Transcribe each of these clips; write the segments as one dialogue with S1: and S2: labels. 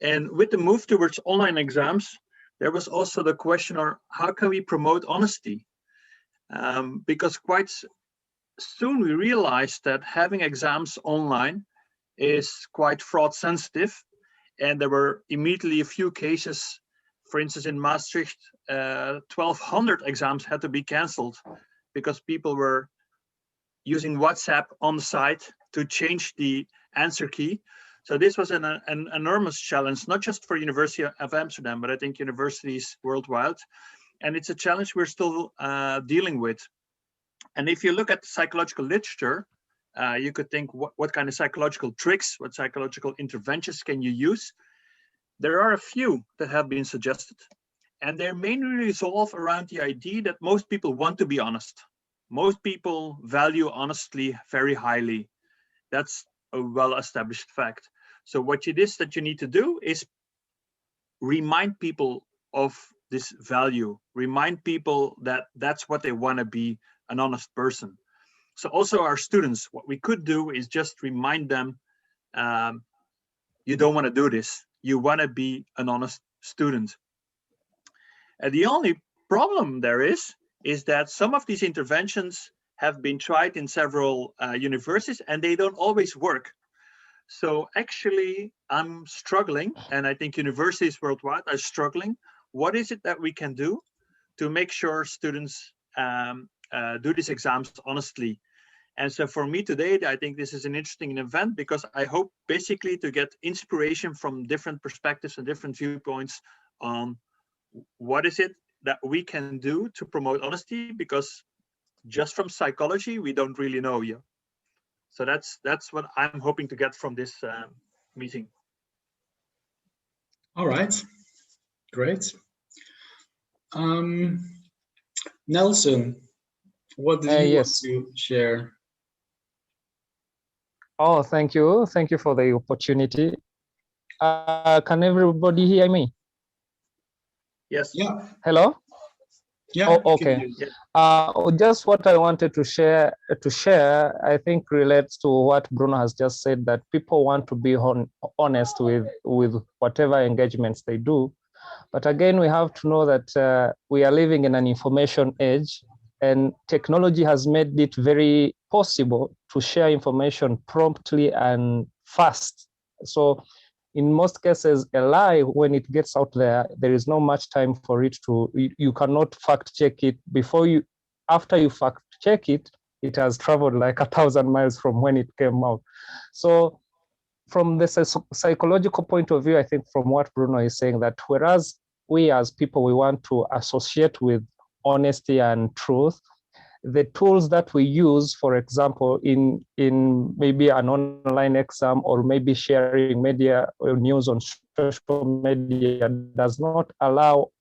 S1: And with the move towards online exams, there was also the question of how can we promote honesty? Because quite soon we realized that having exams online is quite fraud sensitive. And there were immediately a few cases, for instance, in Maastricht, 1,200 exams had to be canceled because people were using WhatsApp on the site to change the answer key. So this was an enormous challenge, not just for University of Amsterdam, but I think universities worldwide. And it's a challenge we're still dealing with. And if you look at the psychological literature, you could think what kind of psychological tricks, what psychological interventions can you use? There are a few that have been suggested, and they mainly resolve around the idea that most people want to be honest. Most people value honesty very highly. That's a well-established fact. So what it is that you need to do is remind people of this value, remind people that that's what they want to be, an honest person. So also our students, what we could do is just remind them, you don't want to do this. You want to be an honest student. And the only problem there is that some of these interventions have been tried in several universities and they don't always work. So actually I'm struggling, and I think universities worldwide are struggling. What is it that we can do to make sure students do these exams honestly? And so for me today, I think this is an interesting event because I hope basically to get inspiration from different perspectives and different viewpoints on what is it that we can do to promote honesty, because just from psychology, we don't really know yet. So that's what I'm hoping to get from this meeting.
S2: All right, great. Nelson, what do you want to share?
S3: Oh, thank you. Thank you for the opportunity. Can everybody hear me?
S1: Yes.
S2: Yeah.
S3: Hello?
S2: Yeah.
S3: Oh, okay. Just what I wanted to share, I think relates to what Bruno has just said, that people want to be honest with whatever engagements they do. But again, we have to know that we are living in an information age, and technology has made it very possible to share information promptly and fast. So in most cases, a lie, when it gets out there, there is not much time for it to, you cannot fact check it after you fact check it, it has traveled like 1,000 miles from when it came out. So from the psychological point of view, I think from what Bruno is saying, that whereas we as people, we want to associate with honesty and truth, the tools that we use, for example, in maybe an online exam or maybe sharing media or news on social media, does not allow,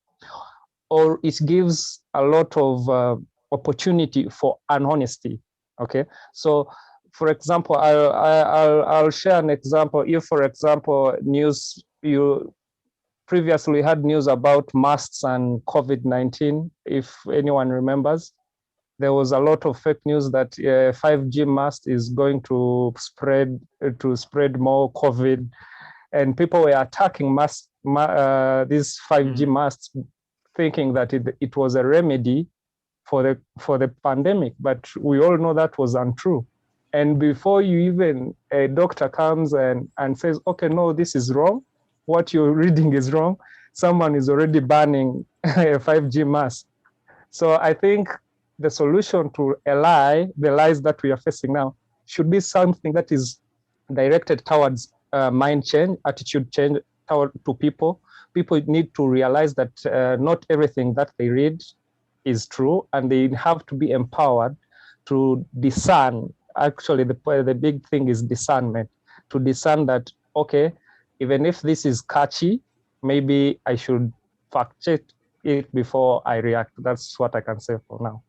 S3: or it gives a lot of opportunity for unhonesty. Okay, so for example, I'll share an example. If, for example, you previously had news about masks and COVID-19, if anyone remembers, there was a lot of fake news that 5G mask is going to spread more COVID, and people were attacking these 5G masks, thinking that it was a remedy for the pandemic. But we all know that was untrue. And before a doctor comes and says, okay, no, this is wrong, what you're reading is wrong, someone is already banning a 5G mask. So I think the solution to the lies that we are facing now, should be something that is directed towards mind change, attitude change to people. People need to realize that not everything that they read is true, and they have to be empowered to discern. Actually, the big thing is discernment, to discern that, okay, even if this is catchy, maybe I should fact check it before I react. That's what I can say for now.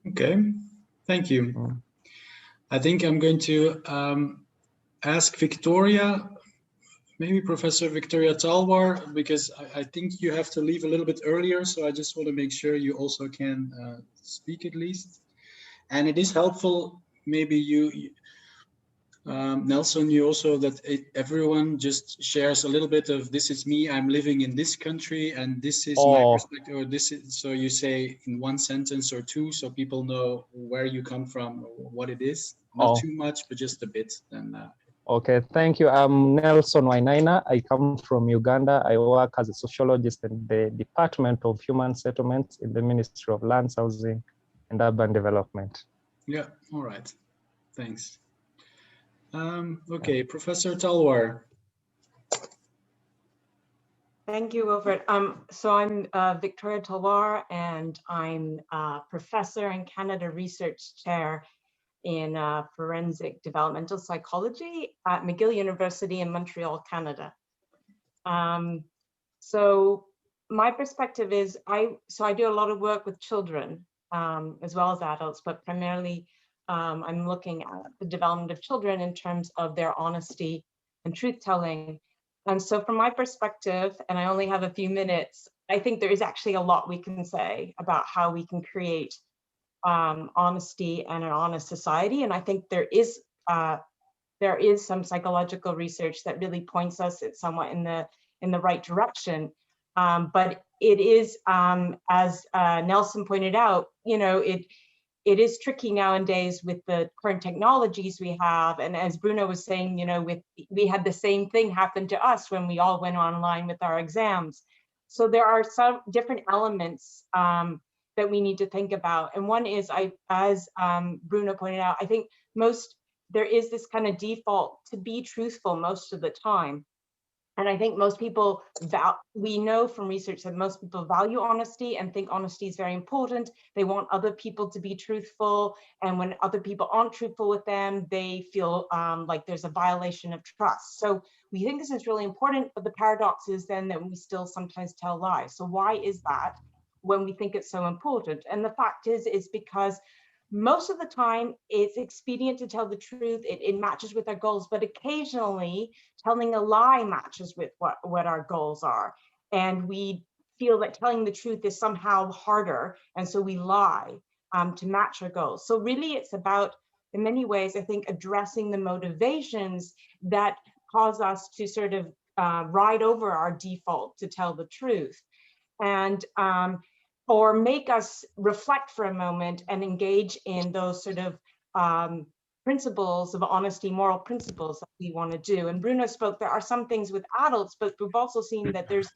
S2: Okay, thank you. I think I'm going to ask Victoria, maybe Professor Victoria Talwar, because I think you have to leave a little bit earlier, so I just want to make sure you also can speak at least. And it is helpful, maybe Nelson, you also that everyone just shares a little bit of this is me, I'm living in this country, and this is my perspective, or this is, so you say in one sentence or two, so people know where you come from, or what it is. Not too much, but just a bit. Then.
S3: Okay, thank you. I'm Nelson Wainaina. I come from Uganda. I work as a sociologist in the Department of Human Settlements in the Ministry of Lands, Housing, and Urban Development.
S2: Yeah, all right. Thanks. Okay, Professor Talwar.
S4: Thank you, Wilfred. So I'm Victoria Talwar, and I'm a professor and Canada Research Chair in Forensic Developmental Psychology at McGill University in Montreal, Canada. So my perspective is, I do a lot of work with children as well as adults, but primarily I'm looking at the development of children in terms of their honesty and truth-telling. And so from my perspective, and I only have a few minutes, I think there is actually a lot we can say about how we can create honesty and an honest society. And I think there is some psychological research that really points us somewhat in the right direction. But it is, as Nelson pointed out, you know, it is tricky nowadays with the current technologies we have. And as Bruno was saying, you know, we had the same thing happen to us when we all went online with our exams. So there are some different elements that we need to think about. And one is, as Bruno pointed out, I think there is this kind of default to be truthful most of the time. And I think most people, we know from research that most people value honesty and think honesty is very important. They want other people to be truthful. And when other people aren't truthful with them, they feel like there's a violation of trust. So we think this is really important, but the paradox is then that we still sometimes tell lies. So why is that when we think it's so important? And the fact is because most of the time, it's expedient to tell the truth. It matches with our goals, but occasionally telling a lie matches with what our goals are. And we feel that telling the truth is somehow harder. And so we lie to match our goals. So really, it's about, in many ways, I think, addressing the motivations that cause us to sort of ride over our default to tell the truth. And or make us reflect for a moment and engage in those sort of principles of honesty, moral principles that we want to do. And Bruno spoke, there are some things with adults, but we've also seen that there's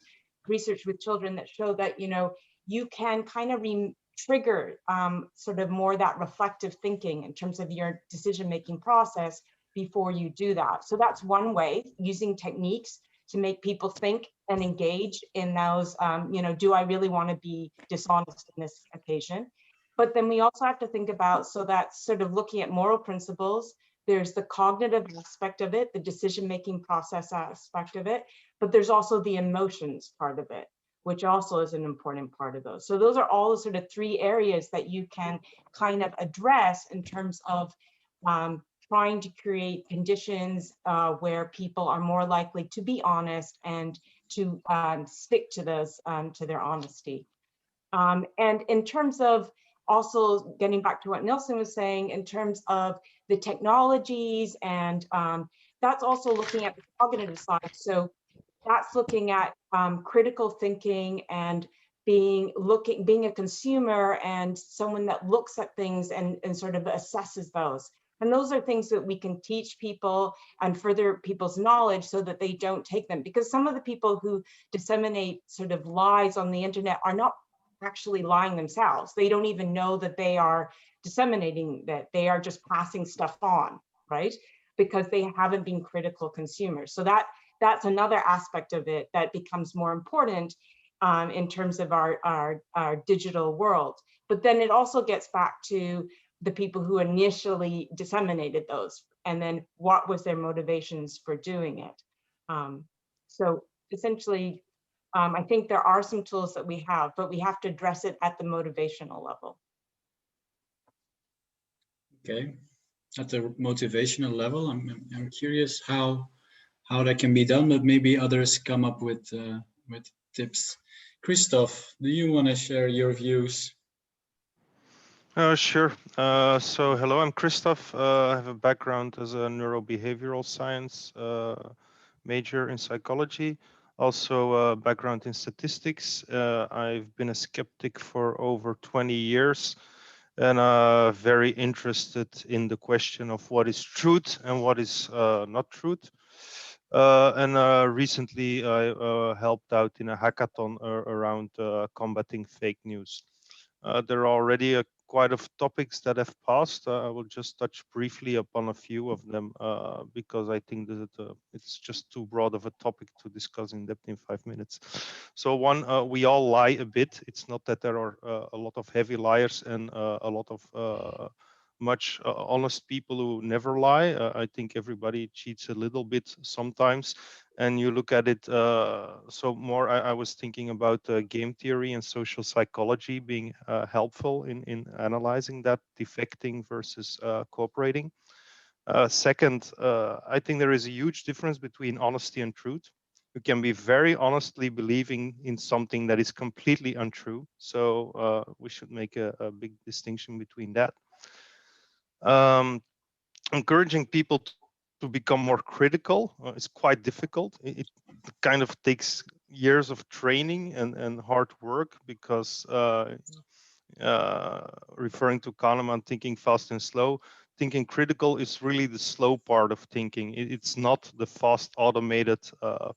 S4: research with children that show that, you know, you can kind of trigger sort of more that reflective thinking in terms of your decision-making process before you do that. So that's one way, using techniques to make people think and engage in those, you know, do I really want to be dishonest in this occasion? But then we also have to think about, so that's sort of looking at moral principles. There's the cognitive aspect of it, the decision-making process aspect of it, but there's also the emotions part of it, which also is an important part of those. So those are all the sort of three areas that you can kind of address in terms of trying to create conditions where people are more likely to be honest and to stick to those, to their honesty. And in terms of also getting back to what Nelson was saying, in terms of the technologies, and that's also looking at the cognitive side. So that's looking at critical thinking and being a consumer and someone that looks at things and sort of assesses those. And those are things that we can teach people and further people's knowledge so that they don't take them. Because some of the people who disseminate sort of lies on the internet are not actually lying themselves. They don't even know that they are disseminating that. They are just passing stuff on, right? Because they haven't been critical consumers. So that's another aspect of it that becomes more important in terms of our digital world. But then it also gets back to the people who initially disseminated those, and then what was their motivations for doing it. So essentially, I think there are some tools that we have, but we have to address it at the motivational level.
S2: Okay, at the motivational level, I'm curious how that can be done, but maybe others come up with tips. Christoph, do you want to share your views?
S5: Sure. So hello, I'm Christoph. I have a background as a neurobehavioral science major in psychology, also a background in statistics. I've been a skeptic for over 20 years and very interested in the question of what is truth and what is not truth. Recently I helped out in a hackathon around combating fake news. There are already quite of topics that have passed. I will just touch briefly upon a few of them because I think that it's just too broad of a topic to discuss in depth in 5 minutes. So one, we all lie a bit. It's not that there are a lot of heavy liars and a lot of much honest people who never lie. I think everybody cheats a little bit sometimes. And you look at it, so more I was thinking about game theory and social psychology being helpful in analyzing that, defecting versus cooperating. Second, I think there is a huge difference between honesty and truth. You can be very honestly believing in something that is completely untrue. So we should make a big distinction between that. Encouraging people to become more critical is quite difficult. It kind of takes years of training and hard work because referring to Kahneman, thinking fast and slow, thinking critical is really the slow part of thinking. It's not the fast automated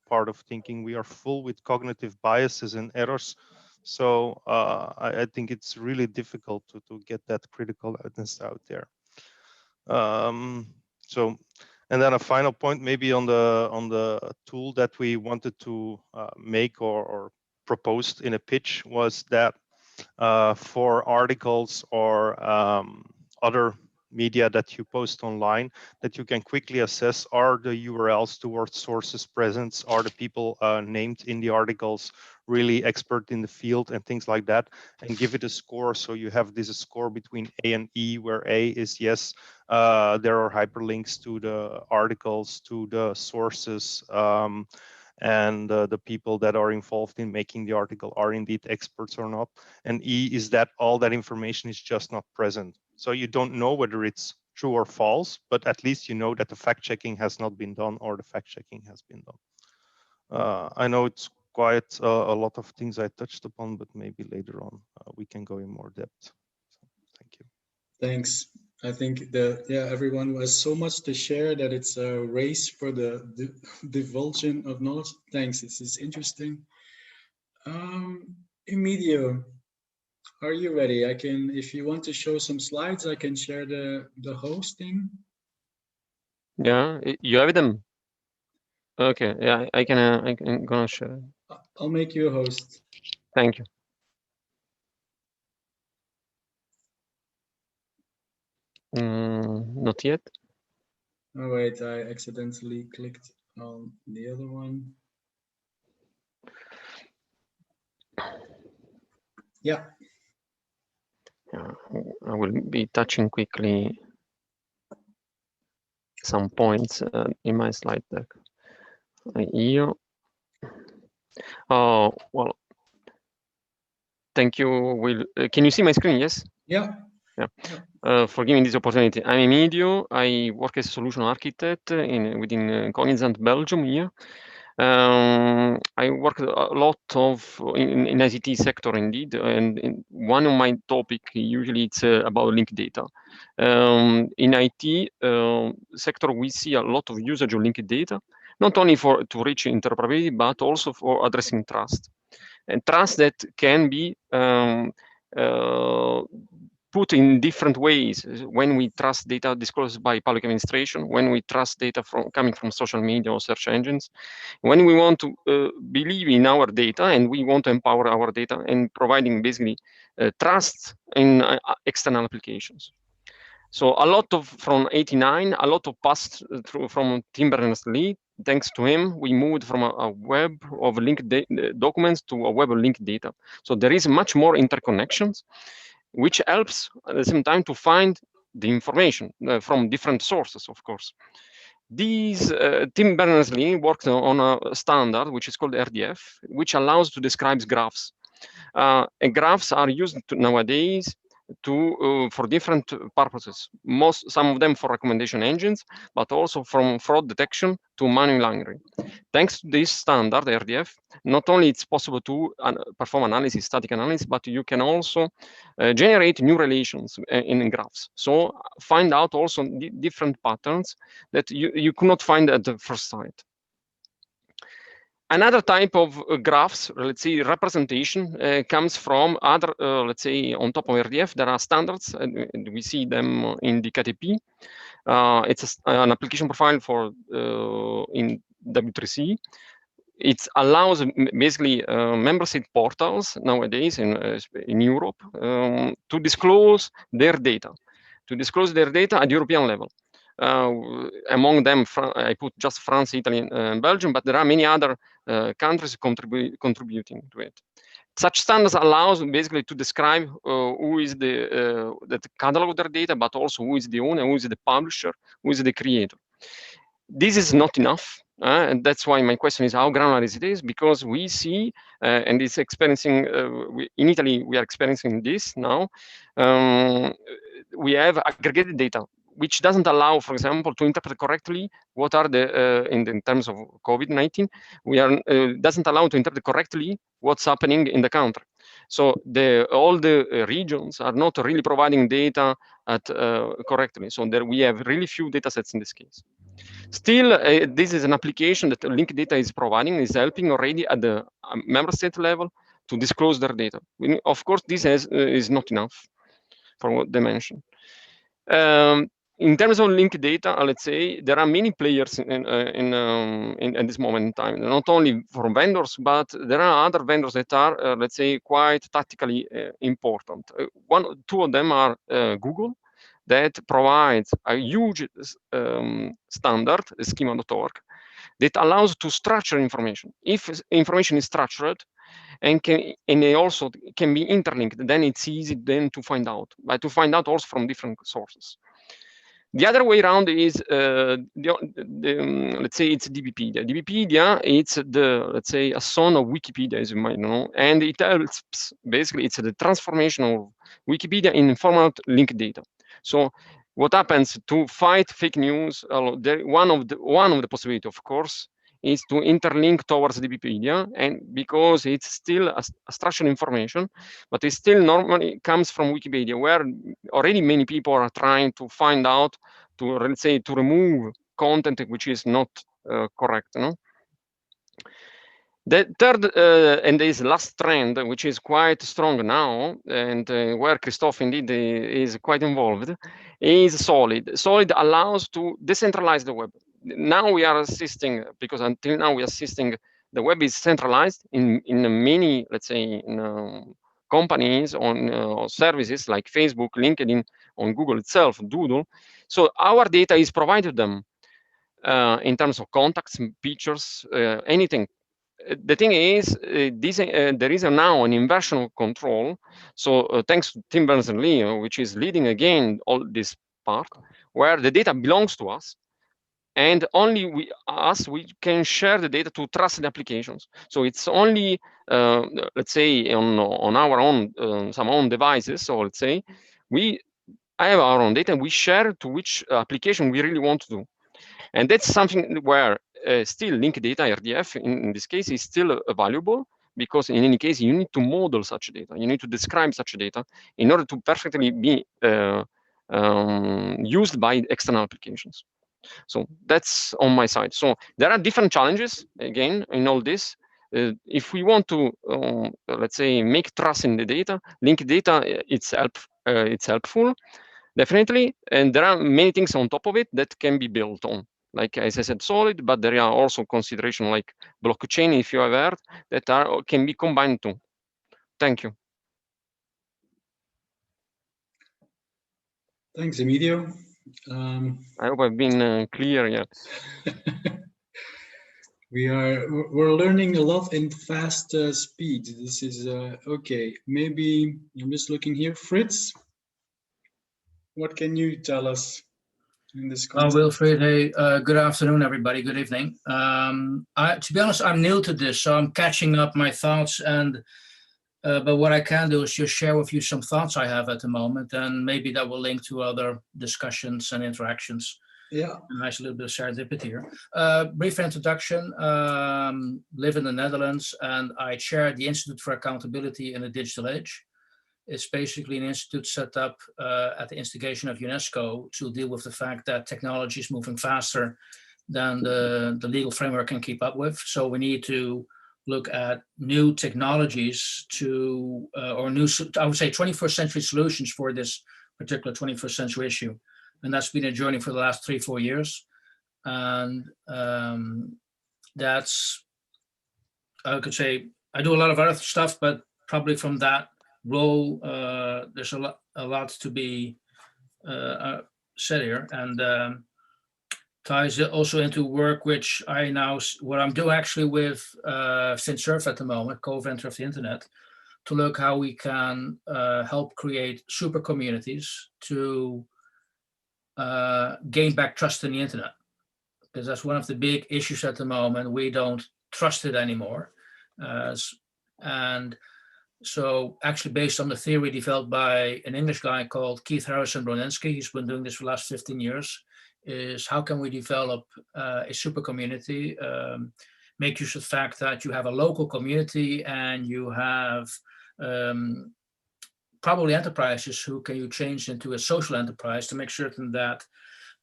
S5: part of thinking. We are full with cognitive biases and errors. So I think it's really difficult to get that criticalness out there. So, and then a final point, maybe on the tool that we wanted to make or proposed in a pitch was that for articles or other media that you post online, that you can quickly assess, are the URLs towards sources present, are the people named in the articles really expert in the field and things like that, and give it a score. So you have this score between A and E, where A is yes, there are hyperlinks to the articles, to the sources, and the people that are involved in making the article are indeed experts or not. And E is that all that information is just not present. So you don't know whether it's true or false, but at least you know that the fact checking has not been done or the fact checking has been done. I know it's quite a lot of things I touched upon, but maybe later on we can go in more depth. So, thank you.
S2: Thanks. I think everyone has so much to share that it's a race for the divulging of knowledge. Thanks. This is interesting. Emilio, are you ready? I can, if you want to show some slides, I can share the hosting.
S6: Yeah, you have them. Okay, yeah, I can gonna share.
S2: I'll make you a host.
S6: Thank you. Not yet.
S2: Oh wait, I accidentally clicked on the other one. Yeah.
S6: Yeah, I will be touching quickly some points in my slide deck. Here. Oh, well, thank you, Will. Can you see my screen? Yes?
S2: Yeah.
S6: Yeah. For giving this opportunity. I'm Emilio. I work as a solution architect within Cognizant Belgium here. I work a lot of in ICT sector indeed, and one of my topic usually it's about linked data. In IT sector, we see a lot of usage of linked data, not only to reach interoperability, but also for addressing trust, and trust that can be put in different ways. When we trust data disclosed by public administration, when we trust data coming from social media or search engines, when we want to believe in our data and we want to empower our data and providing basically trust in external applications. So a lot of from 89, a lot of passed through from Tim Berners-Lee. Thanks to him, we moved from a web of linked documents to a web of linked data. So there is much more interconnections, which helps at the same time to find the information from different sources, of course. Tim Berners-Lee worked on a standard which is called RDF, which allows to describe graphs. And graphs are used nowadays for different purposes. Some of them for recommendation engines, but also from fraud detection to money laundering. Thanks to this standard RDF, not only it's possible to perform analysis, static analysis, but you can also generate new relations in graphs. So find out also different patterns that you could not find at the first sight. Another type of graphs, let's say representation, comes from other, let's say on top of RDF, there are standards, and we see them in the KTP. It's an application profile for in W3C. It allows basically member state portals nowadays in Europe to disclose their data, at European level. Among them, I put just France, Italy, and Belgium, but there are many other countries contributing to it. Such standards allows basically to describe who is the catalog of their data, but also who is the owner, who is the publisher, who is the creator. This is not enough. And that's why my question is how granular is it? Because we see, and it's experiencing, in Italy, we are experiencing this now. We have aggregated data, which doesn't allow, for example, to interpret correctly what are the, in terms of COVID-19, doesn't allow to interpret correctly what's happening in the country. So all the regions are not really providing data correctly. So we have really few data sets in this case. Still, this is an application that linked data is providing, is helping already at the member state level to disclose their data. Of course, this is not enough for what they mentioned. In terms of linked data, let's say there are many players in this moment in time, not only from vendors, but there are other vendors that are, let's say, quite tactically important. Two of them are Google, that provides a huge standard, schema.org, that allows to structure information. If information is structured and it also can be interlinked, then it's easy then to find out, but to find out also from different sources. The other way around is, let's say it's DBpedia. DBpedia, it's let's say, a son of Wikipedia, as you might know, and it helps, basically, it's the transformation of Wikipedia in format linked data. So what happens to fight fake news? One of the possibility, of course, is to interlink towards DBpedia, and because it's still a structured information, but it still normally comes from Wikipedia, where already many people are trying to find out, to, let's say, to remove content which is not correct. No? The third and this last trend, which is quite strong now, and where Christophe indeed is quite involved, is Solid. Solid allows to decentralize the web. Now we are assisting, because until now we are assisting, the web is centralized in many, let's say, companies or services like Facebook, LinkedIn, on Google itself, Doodle. So our data is provided them in terms of contacts, pictures, anything. The thing is, there is now an inversion of control. So thanks to Tim Berners-Lee, which is leading again all this part, where the data belongs to us, and only we can share the data to trusted applications. So it's only, let's say, on our own, some own devices. So let's say I have our own data, and we share to which application we really want to do. And that's something where still linked data, RDF, in this case, is still valuable, because in any case, you need to model such data. You need to describe such data in order to perfectly be used by external applications. So that's on my side. So there are different challenges, again, in all this. If we want to, let's say, make trust in the data, linked data, it's helpful, definitely. And there are many things on top of it that can be built on. Like, as I said, Solid, but there are also considerations like blockchain, if you have heard, that can be combined too. Thank you.
S2: Thanks, Emilio.
S6: I hope I've been clear. Yeah.
S2: We're learning a lot in fast speed. This is okay. Maybe I'm just looking here. Fritz, what can you tell us in this context?
S7: Wilfried, hey, good afternoon, everybody. Good evening. To be honest, I'm new to this, so I'm catching up my thoughts. And But what I can do is just share with you some thoughts I have at the moment, and maybe that will link to other discussions and interactions.
S2: Yeah.
S7: A nice little bit of serendipity here. Brief introduction, live in the Netherlands, and I chair the Institute for Accountability in the Digital Age. It's basically an institute set up at the instigation of UNESCO to deal with the fact that technology is moving faster than the legal framework can keep up with. So we need to look at new technologies to, or new, I would say 21st century solutions for this particular 21st century issue. And that's been a journey for the last 3-4 years. And that's, I could say, I do a lot of other stuff, but probably from that role, there's a lot to be said here. And ties also into work which I now, what I'm doing actually with FinSurf at the moment, co-inventor of the internet, to look how we can help create super communities to gain back trust in the internet. Because that's one of the big issues at the moment. We don't trust it anymore. And so actually based on the theory developed by an English guy called Keith Harrison Broninsky, he's been doing this for the last 15 years, is how can we develop a super community, make use of the fact that you have a local community and you have probably enterprises who can you change into a social enterprise to make certain that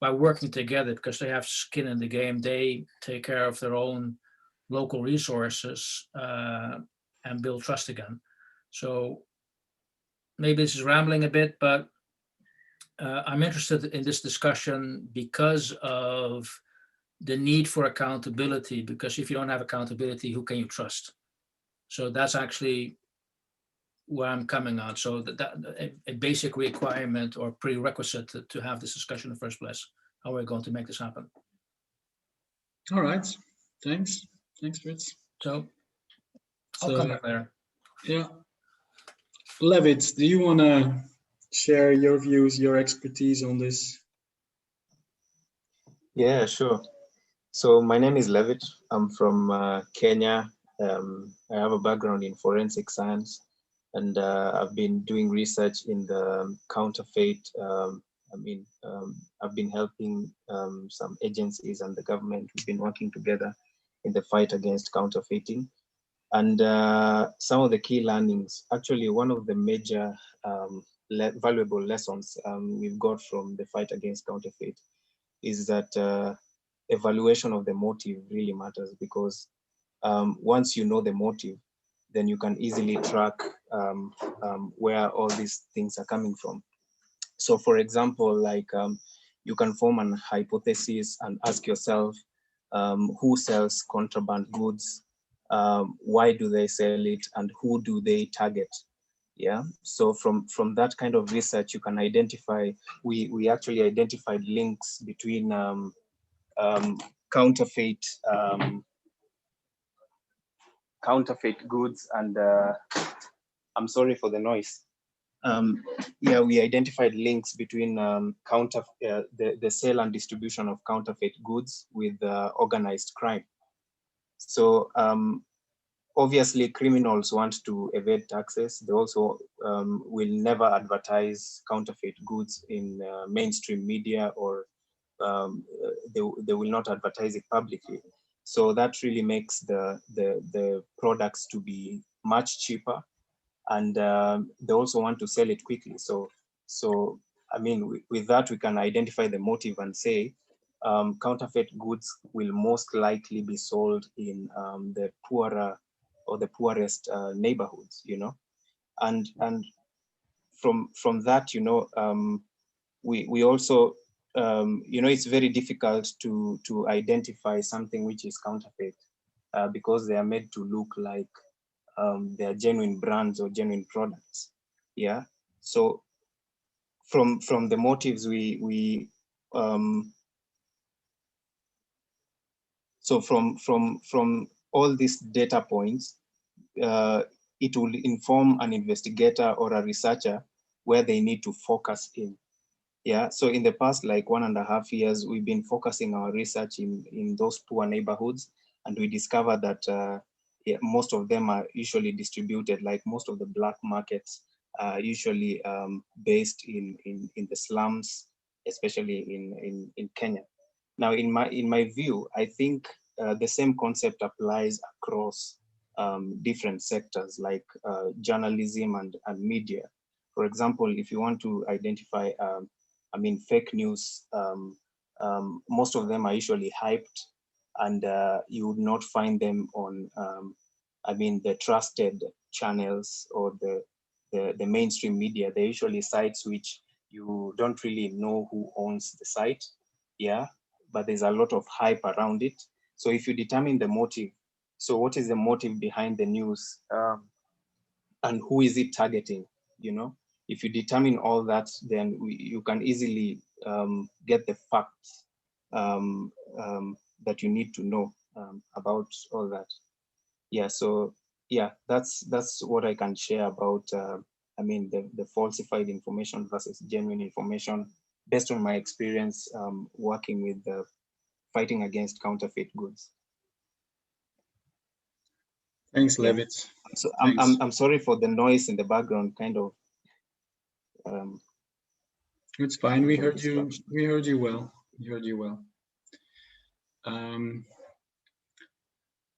S7: by working together, because they have skin in the game, they take care of their own local resources and build trust again. So maybe this is rambling a bit, but I'm interested in this discussion because of the need for accountability, because if you don't have accountability, who can you trust? So that's actually where I'm coming on. So that a basic requirement or prerequisite to have this discussion in the first place. How are we going to make this happen?
S2: All right. Thanks, Fritz.
S7: So I'll come back later.
S2: Yeah. Levit, do you want to share your views, your expertise on this?
S8: Yeah, sure. So my name is Levit. I'm from Kenya. I have a background in forensic science, and I've been doing research in the counterfeit. I've been helping some agencies and the government. We've been working together in the fight against counterfeiting. And some of the key learnings, actually one of the major valuable lessons we've got from the fight against counterfeit is that evaluation of the motive really matters, because once you know the motive, then you can easily track where all these things are coming from. So for example, like you can form an hypothesis and ask yourself, who sells contraband goods? Why do they sell it, and who do they target? Yeah, so from that kind of research, you can identify, we actually identified links between counterfeit goods and I'm sorry for the noise. Yeah, we identified links between the sale and distribution of counterfeit goods with organized crime. So obviously, criminals want to evade taxes. They also will never advertise counterfeit goods in mainstream media, or they will not advertise it publicly. So that really makes the products to be much cheaper, and they also want to sell it quickly. So I mean, with that, we can identify the motive and say, counterfeit goods will most likely be sold in the poorer or the poorest neighborhoods, you know, and from that, you know, we also, you know, it's very difficult to identify something which is counterfeit because they are made to look like they are genuine brands or genuine products. Yeah. So from the motives, so from all these data points, it will inform an investigator or a researcher where they need to focus in. Yeah, so in the past, like 1.5 years, we've been focusing our research in those poor neighborhoods, and we discovered that most of them are usually distributed, like most of the black markets are usually based in the slums, especially in Kenya. Now, in my view, I think the same concept applies across different sectors like journalism and media. For example, if you want to identify, fake news, most of them are usually hyped, and you would not find them on, the trusted channels or the mainstream media. They're usually sites which you don't really know who owns the site, yeah, but there's a lot of hype around it. So if you determine the motive, so what is the motive behind the news, and who is it targeting, if you determine all that, then you can easily get the facts that you need to know about all that. Yeah, so yeah, that's what I can share about the falsified information versus genuine information based on my experience working with fighting against counterfeit goods.
S2: Thanks,
S8: Yeah.
S2: Levit.
S8: So
S2: Thanks.
S8: I'm sorry for the noise in the background, kind of.
S2: It's fine. We heard you.
S8: distraction.
S2: We heard you well. We heard you well.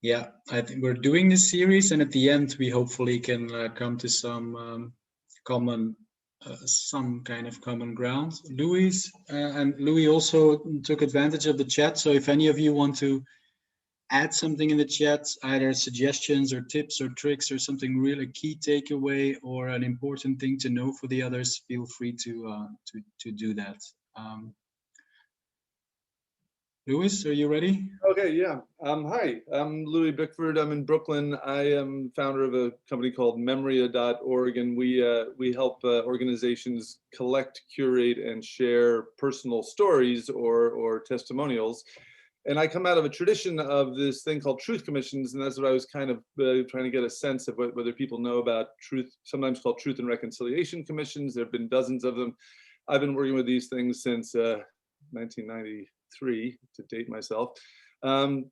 S2: Yeah, I think we're doing this series, and at the end, we hopefully can come to some some kind of common ground. Louis and Louis also took advantage of the chat. So if any of you want to add something in the chat, either suggestions or tips or tricks or something really key takeaway or an important thing to know for the others, feel free to do that. Louis, are you ready?
S9: Okay, yeah. Hi, I'm Louis Bickford. I'm in Brooklyn. I am founder of a company called Memoria.org, and we help organizations collect, curate, and share personal stories or testimonials. And I come out of a tradition of this thing called truth commissions, and that's what I was kind of trying to get a sense of whether people know about truth, sometimes called truth and reconciliation commissions. There have been dozens of them. I've been working with these things since 1993, to date myself. And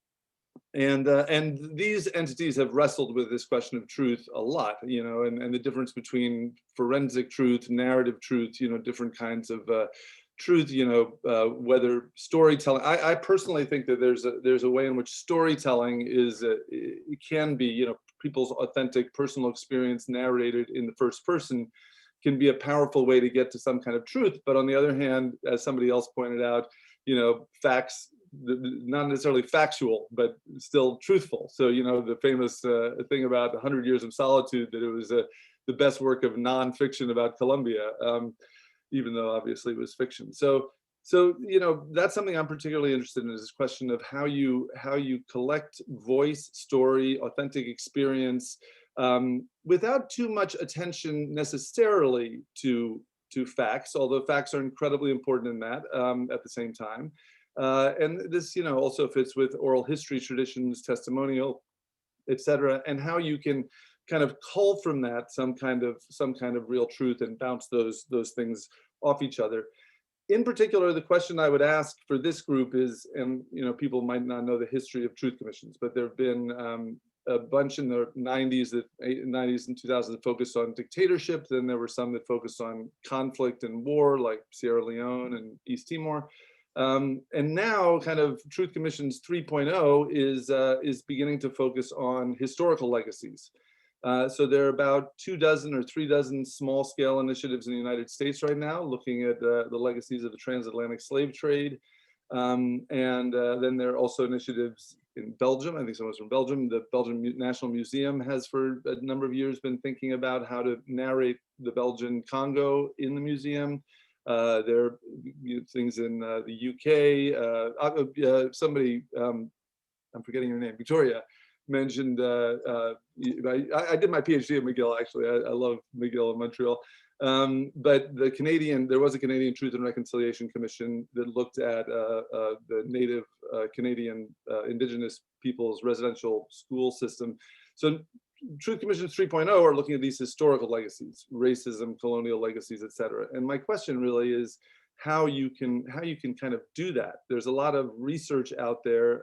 S9: these entities have wrestled with this question of truth a lot, and the difference between forensic truth, narrative truth, different kinds of truth, whether storytelling. I personally think that there's a way in which storytelling it can be, people's authentic personal experience narrated in the first person can be a powerful way to get to some kind of truth. But on the other hand, as somebody else pointed out, facts, not necessarily factual, but still truthful. So, the famous thing about 100 Years of Solitude, that it was the best work of nonfiction about Colombia, even though obviously it was fiction. So that's something I'm particularly interested in, is this question of how you collect voice, story, authentic experience, without too much attention necessarily to facts, although facts are incredibly important in that at the same time. And this, also fits with oral history traditions, testimonial, etc., and how you can kind of cull from that some kind of real truth and bounce those things off each other. In particular, the question I would ask for this group is, and people might not know the history of truth commissions, but there have been a bunch in the 90s and 2000s that focused on dictatorship. Then there were some that focused on conflict and war, like Sierra Leone and East Timor. And now, kind of Truth Commissions 3.0 is beginning to focus on historical legacies. So there are about 24 or 36 small-scale initiatives in the United States right now, looking at the legacies of the transatlantic slave trade. And then there are also initiatives in Belgium. I think someone's from Belgium. The Belgian National Museum has for a number of years been thinking about how to narrate the Belgian Congo in the museum. There are things in the UK. Somebody, I'm forgetting your name, Victoria, mentioned, I did my PhD at McGill, actually. I love McGill in Montreal. But there was a Canadian Truth and Reconciliation Commission that looked at the native Canadian Indigenous people's residential school system. So Truth Commissions 3.0 are looking at these historical legacies, racism, colonial legacies, et cetera. And my question really is, how you can kind of do that. There's a lot of research out there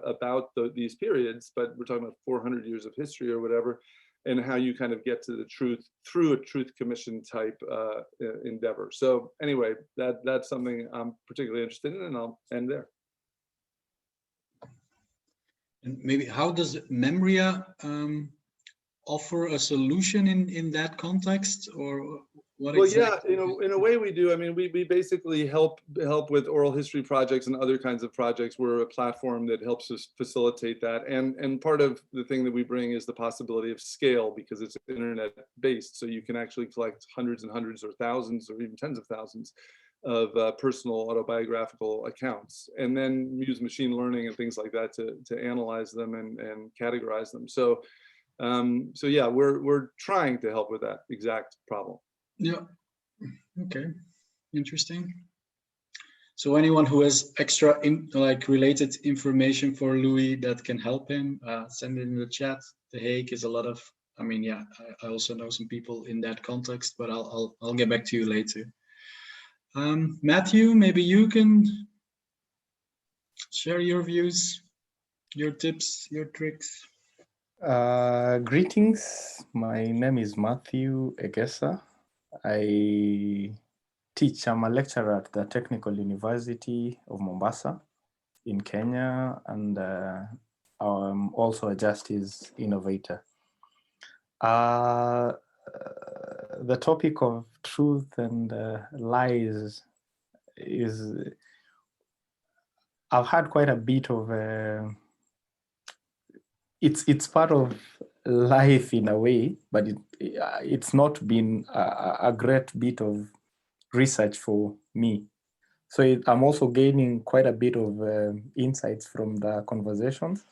S9: about these periods, but we're talking about 400 years of history or whatever, and how you kind of get to the truth through a truth commission type endeavor. So anyway, that's something I'm particularly interested in, and I'll end there.
S2: And maybe how does Memria offer a solution in that context, or what?
S9: Well,
S2: exactly?
S9: yeah, in a way we do. I mean, we basically help with oral history projects and other kinds of projects. We're a platform that helps us facilitate that. And part of the thing that we bring is the possibility of scale, because it's internet based. So you can actually collect hundreds and hundreds or thousands or even tens of thousands of personal autobiographical accounts, and then use machine learning and things like that to analyze them and categorize them. So yeah, we're trying to help with that exact problem.
S2: Yeah. Okay. Interesting. So anyone who has extra related information for Louis that can help him, send it in the chat. The Hague is a lot of. I mean, yeah, I also know some people in that context, but I'll get back to you later. Matthew, maybe you can share your views, your tips, your tricks.
S3: Greetings. My name is Matthew Egesa. I teach. I'm a lecturer at the Technical University of Mombasa in Kenya, and I'm also a justice innovator. The topic of truth and lies is, I've had quite a bit of it's part of life in a way, but it's not been a great bit of research for me. So I'm also gaining quite a bit of insights from the conversations,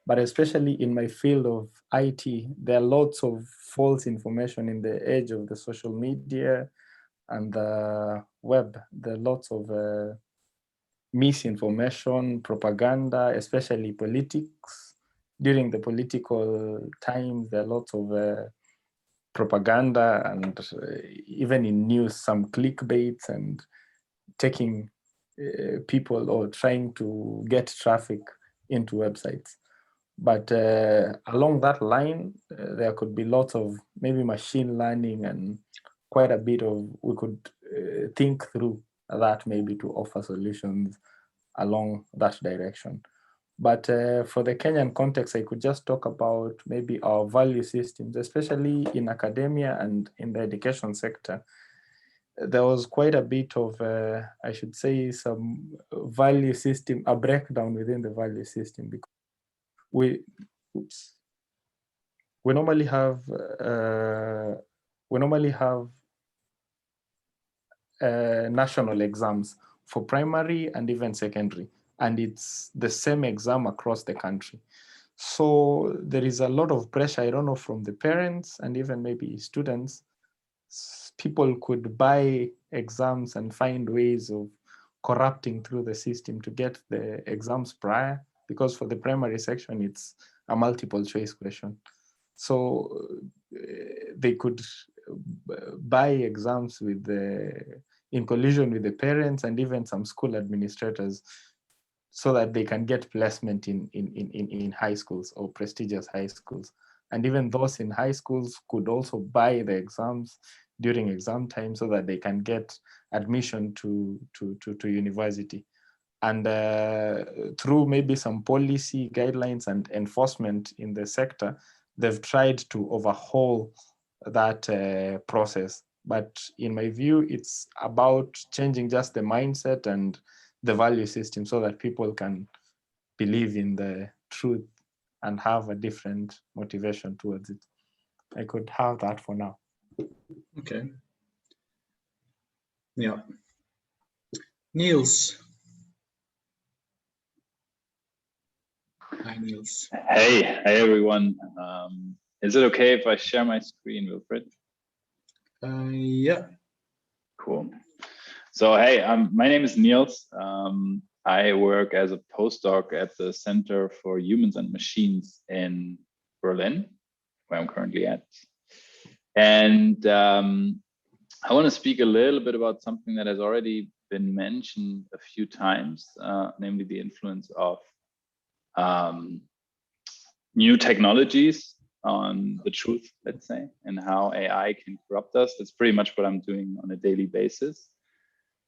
S3: but especially in my field of IT, there are lots of false information in the age of the social media and the web. There are lots of misinformation, propaganda, especially politics. During the political times, there are lots of propaganda, and even in news, some clickbaits and taking people or trying to get traffic into websites. But along that line, there could be lots of maybe machine learning and quite a bit of, we could think through that maybe to offer solutions along that direction. But for the Kenyan context, I could just talk about maybe our value systems, especially in academia and in the education sector. There was quite a bit of, I should say, some value system, a breakdown within the value system, because we normally have national exams for primary and even secondary, and it's the same exam across the country. So there is a lot of pressure, I don't know, from the parents and even maybe students. People could buy exams and find ways of corrupting through the system to get the exams prior, because for the primary section, it's a multiple choice question. So they could buy exams with in collusion with the parents and even some school administrators, so that they can get placement in high schools or prestigious high schools. And even those in high schools could also buy the exams during exam time so that they can get admission to university. And through maybe some policy guidelines and enforcement in the sector, they've tried to overhaul that process. But in my view, it's about changing just the mindset and the value system so that people can believe in the truth and have a different motivation towards it. I could have that for now.
S2: Okay. Yeah. Niels. Hi, Niels.
S10: Hey everyone. Is it okay if I share my screen, Wilfred?
S2: Yeah.
S10: Cool. So hey, my name is Niels. I work as a postdoc at the Center for Humans and Machines in Berlin, where I'm currently at. And I want to speak a little bit about something that has already been mentioned a few times, namely the influence of new technologies on the truth, let's say, and how AI can corrupt us. That's pretty much what I'm doing on a daily basis.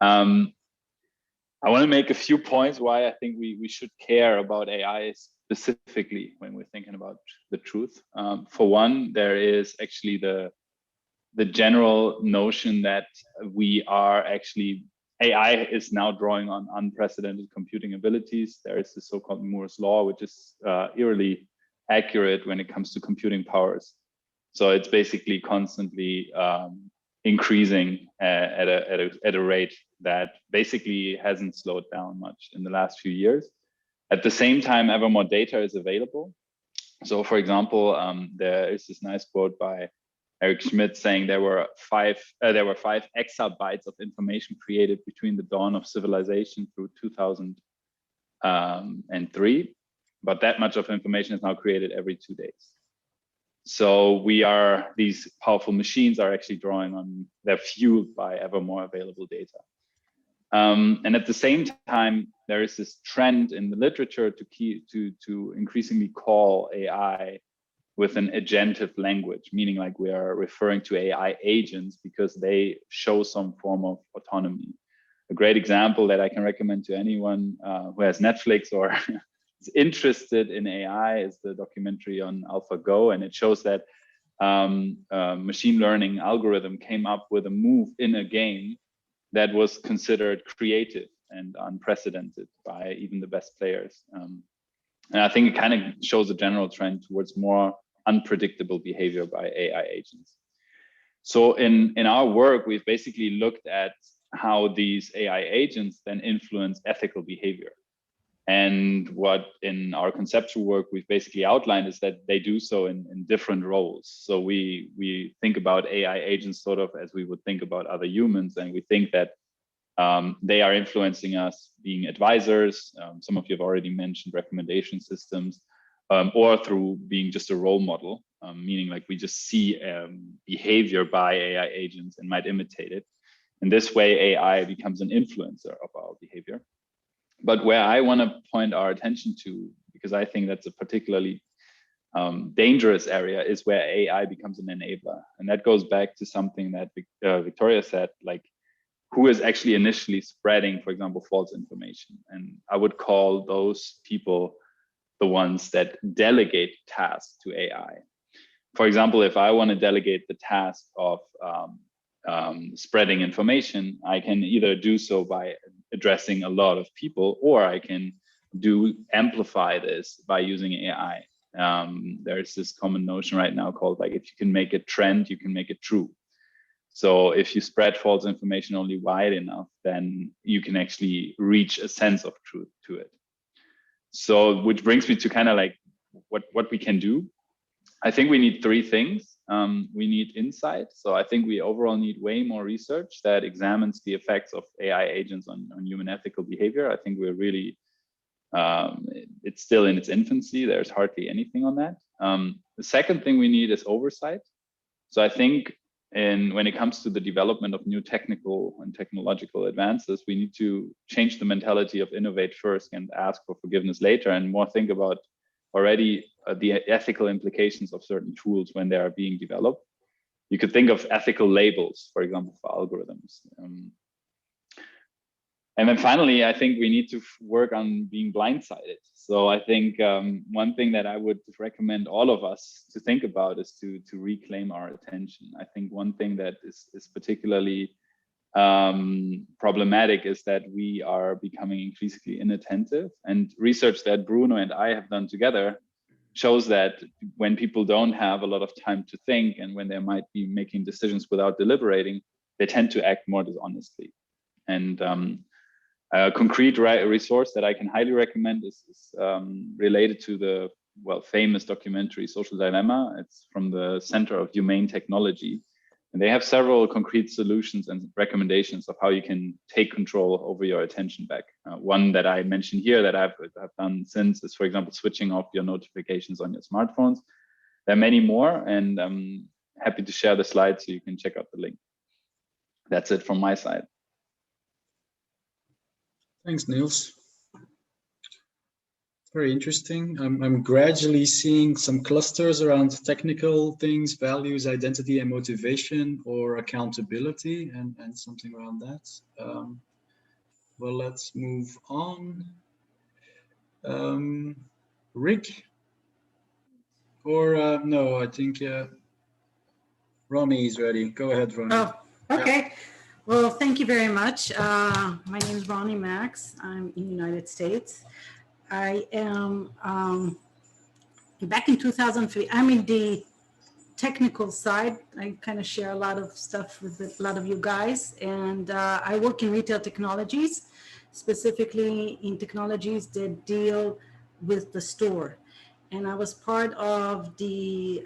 S10: I want to make a few points why I think we should care about AI specifically when we're thinking about the truth. For one, there is actually the general notion that we are actually, AI is now drawing on unprecedented computing abilities. There is the so-called Moore's law, which is eerily accurate when it comes to computing powers. So it's basically constantly increasing at a rate that basically hasn't slowed down much in the last few years. At the same time, ever more data is available. So for example, there is this nice quote by Eric Schmidt saying there were 5 exabytes of information created between the dawn of civilization through 2003, but that much of information is now created every 2 days. So these powerful machines are actually drawing on, they're fueled by ever more available data. And at the same time, there is this trend in the literature to increasingly call AI with an agentive language, meaning like we are referring to AI agents because they show some form of autonomy. A great example that I can recommend to anyone who has Netflix or is interested in AI is the documentary on AlphaGo, and it shows that machine learning algorithm came up with a move in a game that was considered creative and unprecedented by even the best players. And I think it kind of shows a general trend towards more unpredictable behavior by AI agents. So in our work, we've basically looked at how these AI agents then influence ethical behavior. And what in our conceptual work we've basically outlined is that they do so in different roles. So we think about AI agents sort of as we would think about other humans, and we think that they are influencing us being advisors. Some of you have already mentioned recommendation systems, or through being just a role model, meaning like we just see behavior by AI agents and might imitate it. In this way, AI becomes an influencer of our behavior. But where I want to point our attention to, because I think that's a particularly dangerous area, is where AI becomes an enabler. And that goes back to something that Victoria said, like who is actually initially spreading, for example, false information. And I would call those people the ones that delegate tasks to AI. For example, if I want to delegate the task of spreading information, I can either do so by addressing a lot of people, or I can amplify this by using AI. There's this common notion right now called like, if you can make a trend, you can make it true. So if you spread false information only wide enough, then you can actually reach a sense of truth to it. So which brings me to kind of like what we can do. I think we need 3 things. We need insight. So I think we overall need way more research that examines the effects of AI agents on human ethical behavior. I think we're really, it's still in its infancy. There's hardly anything on that. The second thing we need is oversight. So I think when it comes to the development of new technical and technological advances, we need to change the mentality of innovate first and ask for forgiveness later, and more think about already the ethical implications of certain tools when they are being developed. You could think of ethical labels, for example, for algorithms. And then finally, I think we need to work on being blindsided. So I think one thing that I would recommend all of us to think about is to reclaim our attention. I think one thing that is particularly problematic is that we are becoming increasingly inattentive, and research that Bruno and I have done together shows that when people don't have a lot of time to think, and when they might be making decisions without deliberating, they tend to act more dishonestly. And a concrete resource that I can highly recommend is related to the famous documentary Social Dilemma. It's from the Center of Humane Technology. And they have several concrete solutions and recommendations of how you can take control over your attention back. One that I mentioned here that I've done since is, for example, switching off your notifications on your smartphones. There are many more, and I'm happy to share the slides so you can check out the link. That's it from my side.
S2: Thanks, Niels. Very interesting. I'm gradually seeing some clusters around technical things, values, identity, and motivation, or accountability, and something around that. Well, let's move on. Rick? Or no, I think Ronnie is ready. Go ahead, Ronnie.
S11: Oh, okay. Yeah. Well, thank you very much. My name is Ronnie Max. I'm in the United States. I am back in 2003. I'm in the technical side. I kind of share a lot of stuff with a lot of you guys, and I work in retail technologies, specifically in technologies that deal with the store. And I was part of the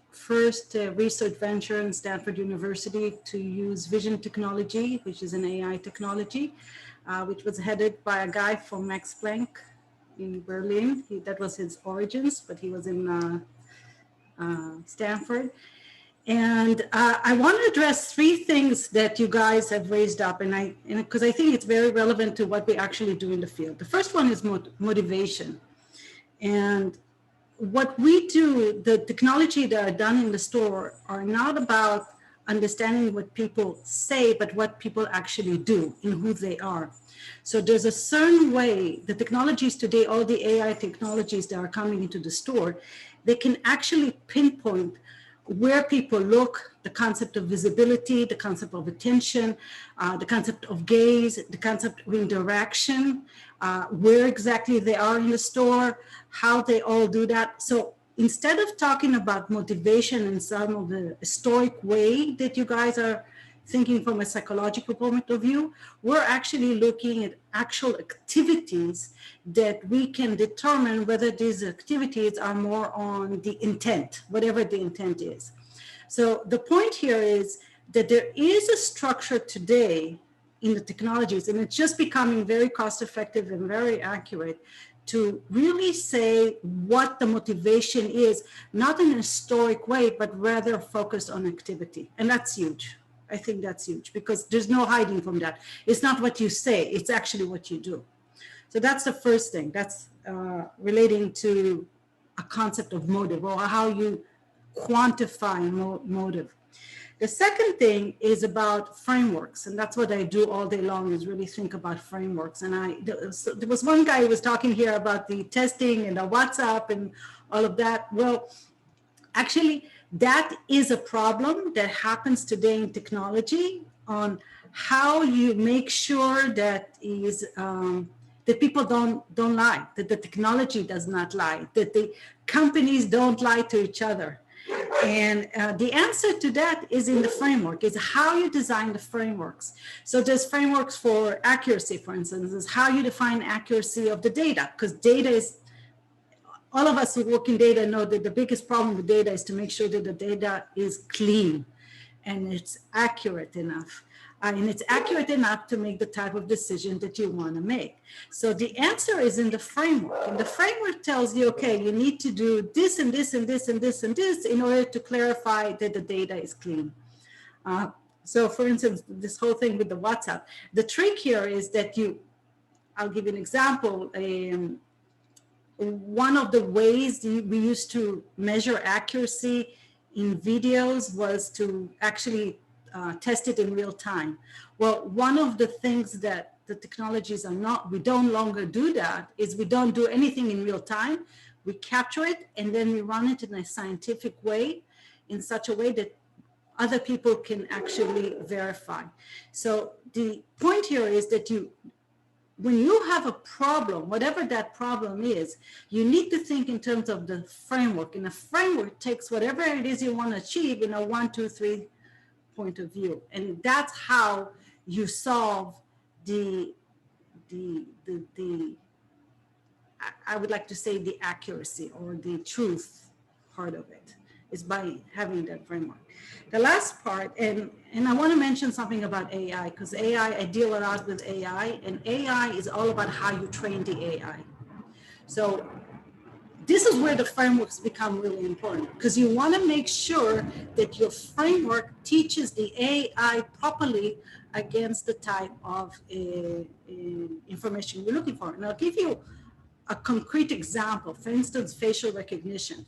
S11: first research venture in Stanford University to use vision technology, which is an AI technology, which was headed by a guy from Max Planck in Berlin. That was his origins, but he was in Stanford. And I want to address three things that you guys have raised up, and because I think it's very relevant to what we actually do in the field. The first one is motivation. And what we do, the technology that are done in the store are not about understanding what people say, but what people actually do and who they are. So there's a certain way, the technologies today, all the AI technologies that are coming into the store, they can actually pinpoint where people look, the concept of visibility, the concept of attention, the concept of gaze, the concept of interaction, where exactly they are in the store, how they all do that. So instead of talking about motivation in some of the stoic way that you guys are thinking from a psychological point of view, we're actually looking at actual activities that we can determine whether these activities are more on the intent, whatever the intent is. So the point here is that there is a structure today in the technologies, and it's just becoming very cost effective and very accurate to really say what the motivation is, not in a stoic way, but rather focused on activity. And that's huge. I think that's huge because there's no hiding from that. It's not what you say, it's actually what you do. So that's the first thing. That's relating to a concept of motive or how you quantify motive. The second thing is about frameworks, and that's what I do all day long is really think about frameworks. And there was one guy who was talking here about the testing and the WhatsApp and all of that. Well, actually, that is a problem that happens today in technology on how you make sure that is that people don't lie, that the technology does not lie, that the companies don't lie to each other. And the answer to that is in the framework, is how you design the frameworks. So there's frameworks for accuracy, for instance, is how you define accuracy of the data, because data is, all of us who work in data know that the biggest problem with data is to make sure that the data is clean and it's accurate enough. And it's accurate enough to make the type of decision that you want to make. So the answer is in the framework. And the framework tells you, okay, you need to do this and this and this and this and this in order to clarify that the data is clean. So for instance, this whole thing with the WhatsApp, the trick here is that I'll give you an example. One of the ways we used to measure accuracy in videos was to actually test it in real time. Well, one of the things that the technologies are not, we don't longer do that, is we don't do anything in real time. We capture it and then we run it in a scientific way, in such a way that other people can actually verify. So the point here is that when you have a problem, whatever that problem is, you need to think in terms of the framework. And the framework takes whatever it is you want to achieve in a 1, 2, 3 point of view. And that's how you solve I would like to say the accuracy or the truth part of it, is by having that framework. The last part, and I want to mention something about AI, because AI, I deal a lot with AI, and AI is all about how you train the AI. So this is where the frameworks become really important, because you want to make sure that your framework teaches the AI properly against the type of information you're looking for. And I'll give you a concrete example, for instance, facial recognition.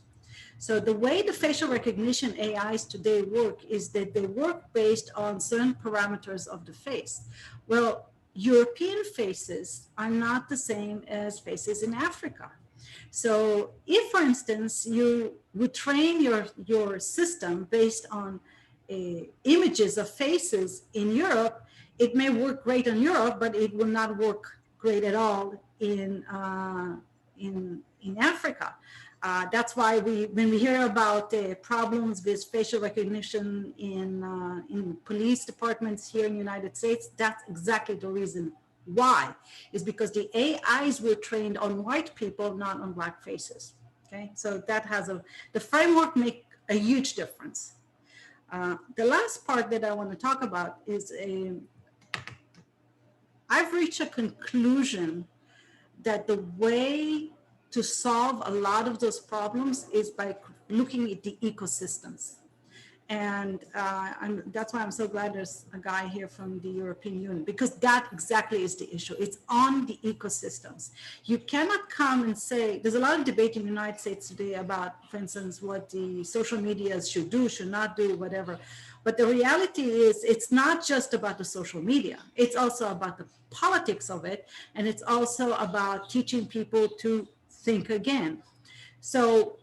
S11: So the way the facial recognition AIs today work is that they work based on certain parameters of the face. Well, European faces are not the same as faces in Africa. So if, for instance, you would train your system based on images of faces in Europe, it may work great in Europe, but it will not work great at all in Africa. That's why when we hear about problems with facial recognition in police departments here in the United States, that's exactly the reason why, is because the AIs were trained on white people, not on black faces. Okay, so that has the framework make a huge difference. The last part that I want to talk about is I've reached a conclusion that the way to solve a lot of those problems is by looking at the ecosystems. And that's why I'm so glad there's a guy here from the European Union, because that exactly is the issue. It's on the ecosystems. You cannot come and say, there's a lot of debate in the United States today about, for instance, what the social media should do, should not do, whatever. But the reality is it's not just about the social media. It's also about the politics of it. And it's also about teaching people to think again. So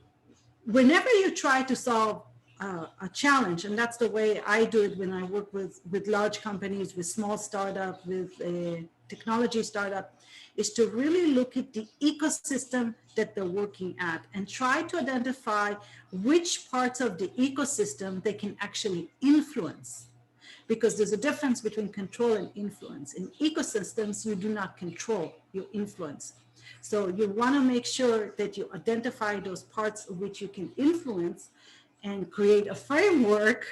S11: whenever you try to solve a challenge, and that's the way I do it when I work with large companies, with small startup, with a technology startup, is to really look at the ecosystem that they're working at and try to identify which parts of the ecosystem they can actually influence. Because there's a difference between control and influence. In ecosystems, you do not control, you influence. So you want to make sure that you identify those parts of which you can influence and create a framework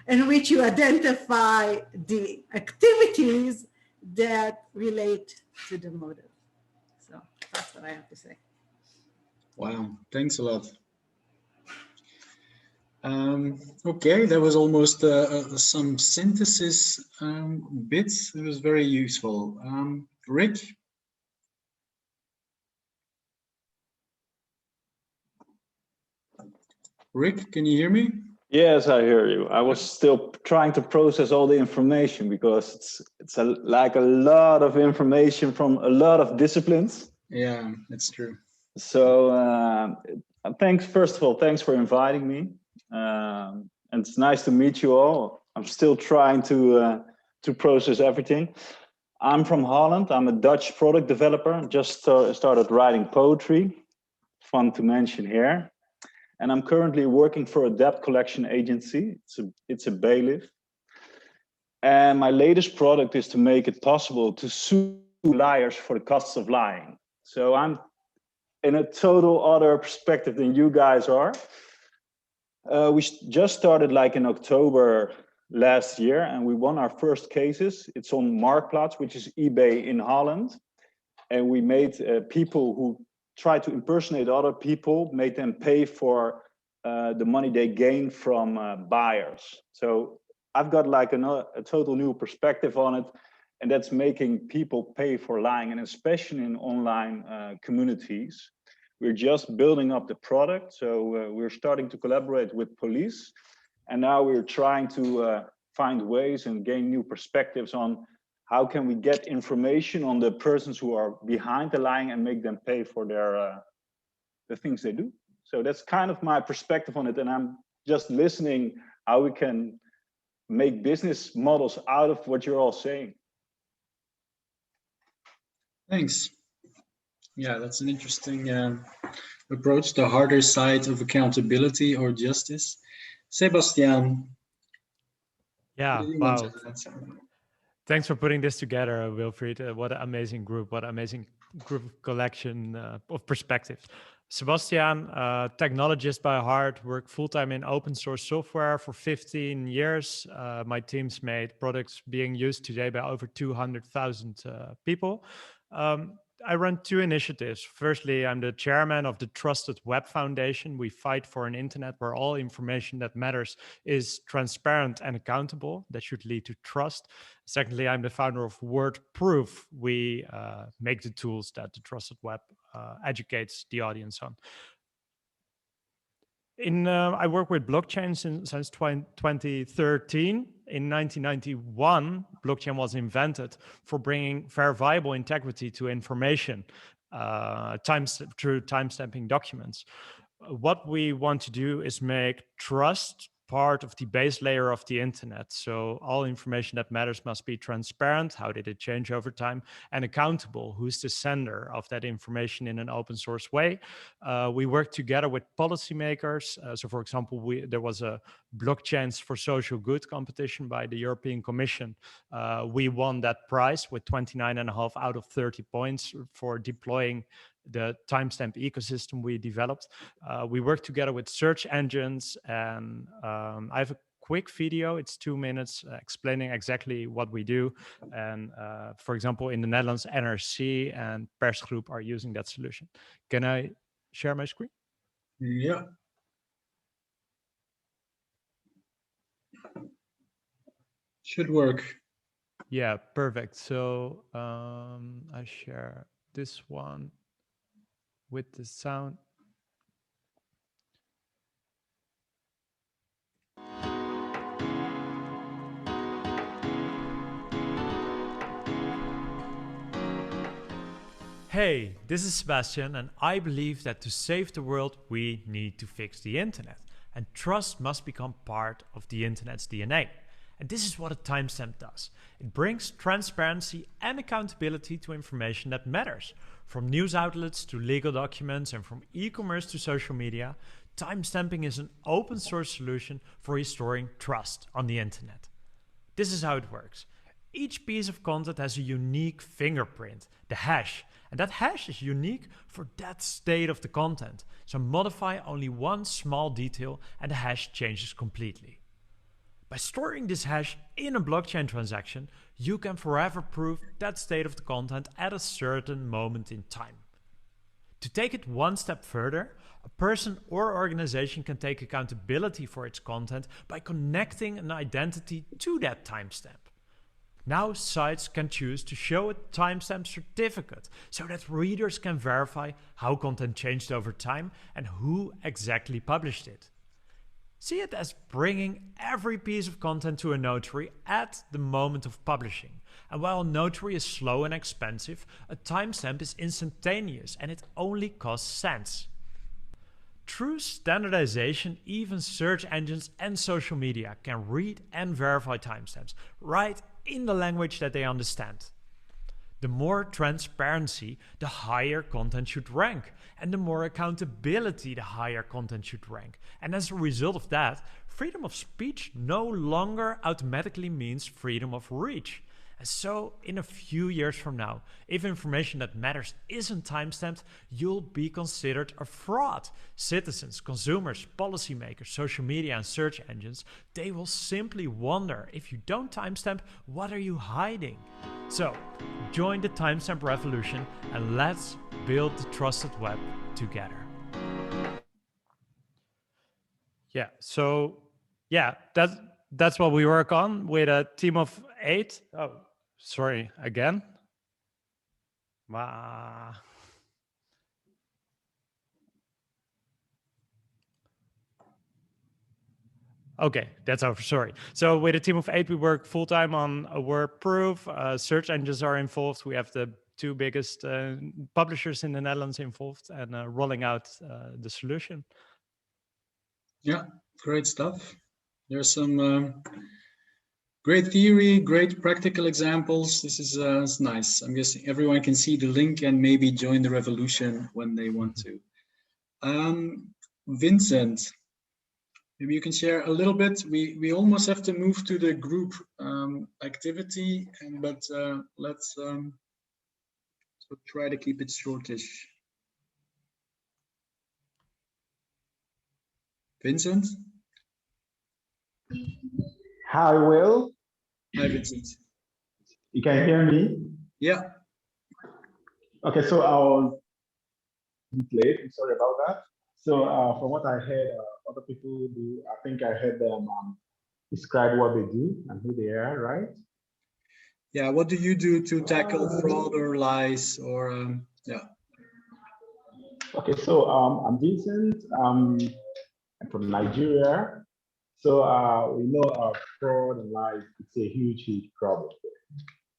S11: in which you identify the activities that relate to the motive. So that's what I have to say.
S2: Wow, thanks a lot. Okay, that was almost some synthesis bits. It was very useful. Rick? Rick, can you hear me?
S12: Yes, I hear you. I was still trying to process all the information because it's like a lot of information from a lot of disciplines.
S2: Yeah, that's true.
S12: So thanks, first of all, thanks for inviting me. And it's nice to meet you all. I'm still trying to process everything. I'm from Holland. I'm a Dutch product developer. Just started writing poetry. Fun to mention here. And I'm currently working for a debt collection agency. It's a bailiff. And my latest product is to make it possible to sue liars for the costs of lying. So I'm in a total other perspective than you guys are. We just started like in October last year, and we won our first cases. It's on Marktplaats, which is eBay in Holland. And we made people who try to impersonate other people, made them pay for the money they gain from buyers. So I've got like a total new perspective on it, and that's making people pay for lying, and especially in online communities. We're just building up the product, so we're starting to collaborate with police, and now we're trying to find ways and gain new perspectives on how can we get information on the persons who are behind the lying and make them pay for their the things they do. So that's kind of my perspective on it, and I'm just listening how we can make business models out of what you're all saying.
S2: Thanks. Yeah, that's an interesting approach, the harder side of accountability or justice. Sebastian.
S13: Yeah, wow. Thanks for putting this together, Wilfried. What an amazing group, what an amazing group collection of perspectives. Sebastian, technologist by heart, worked full-time in open source software for 15 years. My team's made products being used today by over 200,000 people. I run two initiatives. Firstly, I'm the chairman of the Trusted Web Foundation. We fight for an internet where all information that matters is transparent and accountable. That should lead to trust. Secondly, I'm the founder of WordProof. We make the tools that the Trusted Web educates the audience on. I work with blockchain since 2013. In 1991, blockchain was invented for bringing verifiable integrity to information through timestamping documents. What we want to do is make trust part of the base layer of the internet. So all information that matters must be transparent. How did it change over time? And accountable. Who's the sender of that information in an open source way? We work together with policymakers. So for example, there was a blockchains for social good competition by the European Commission. We won that prize with 29.5 out of 30 points for deploying the timestamp ecosystem we developed. We work together with search engines, and I have a quick video. It's 2 minutes explaining exactly what we do. And for example, in the Netherlands, NRC and Persgroep are using that solution. Can I share my screen?
S2: Yeah. Should work.
S13: Yeah, perfect. So I share this one with the sound. Hey, this is Sebastian, and I believe that to save the world, we need to fix the internet. And trust must become part of the internet's DNA. And this is what a timestamp does. It brings transparency and accountability to information that matters. From news outlets to legal documents and from e-commerce to social media, timestamping is an open source solution for restoring trust on the internet. This is how it works. Each piece of content has a unique fingerprint, the hash, and that hash is unique for that state of the content. So modify only one small detail and the hash changes completely. By storing this hash in a blockchain transaction, you can forever prove that state of the content at a certain moment in time. To take it one step further, a person or organization can take accountability for its content by connecting an identity to that timestamp. Now sites can choose to show a timestamp certificate so that readers can verify how content changed over time and who exactly published it. See it as bringing every piece of content to a notary at the moment of publishing. And while a notary is slow and expensive, a timestamp is instantaneous and it only costs cents. Through standardization, even search engines and social media can read and verify timestamps right in the language that they understand. The more transparency, the higher content should rank. And the more accountability, the higher content should rank. And as a result of that, freedom of speech no longer automatically means freedom of reach. And so, in a few years from now, if information that matters isn't timestamped, you'll be considered a fraud. Citizens, consumers, policymakers, social media and search engines, they will simply wonder, if you don't timestamp, what are you hiding? So, join the timestamp revolution and let's build the trusted web together. Yeah, so that's what we work on with a team of 8. Oh, sorry, again. Okay, that's over, sorry. So with a team of 8, we work full-time on a WordProof. Search engines are involved. We have the 2 biggest publishers in the Netherlands involved and rolling out the solution.
S2: Yeah, great stuff. There's some great theory, great practical examples. This is nice. I'm guessing everyone can see the link and maybe join the revolution when they want to. Vincent, maybe you can share a little bit. We almost have to move to the group activity, but let's try to keep it shortish. Vincent?
S12: Hi, Will.
S2: Hi, Vincent.
S12: You can hear me?
S2: Yeah.
S14: Okay, so I was late. I'm sorry about that. So from what I heard, other people do. I think I heard them describe what they do and who they are, right?
S2: Yeah. What do you do to tackle fraud or lies or yeah?
S14: Okay, so I'm Vincent. I'm from Nigeria. So we know fraud and lies. It's a huge, huge problem.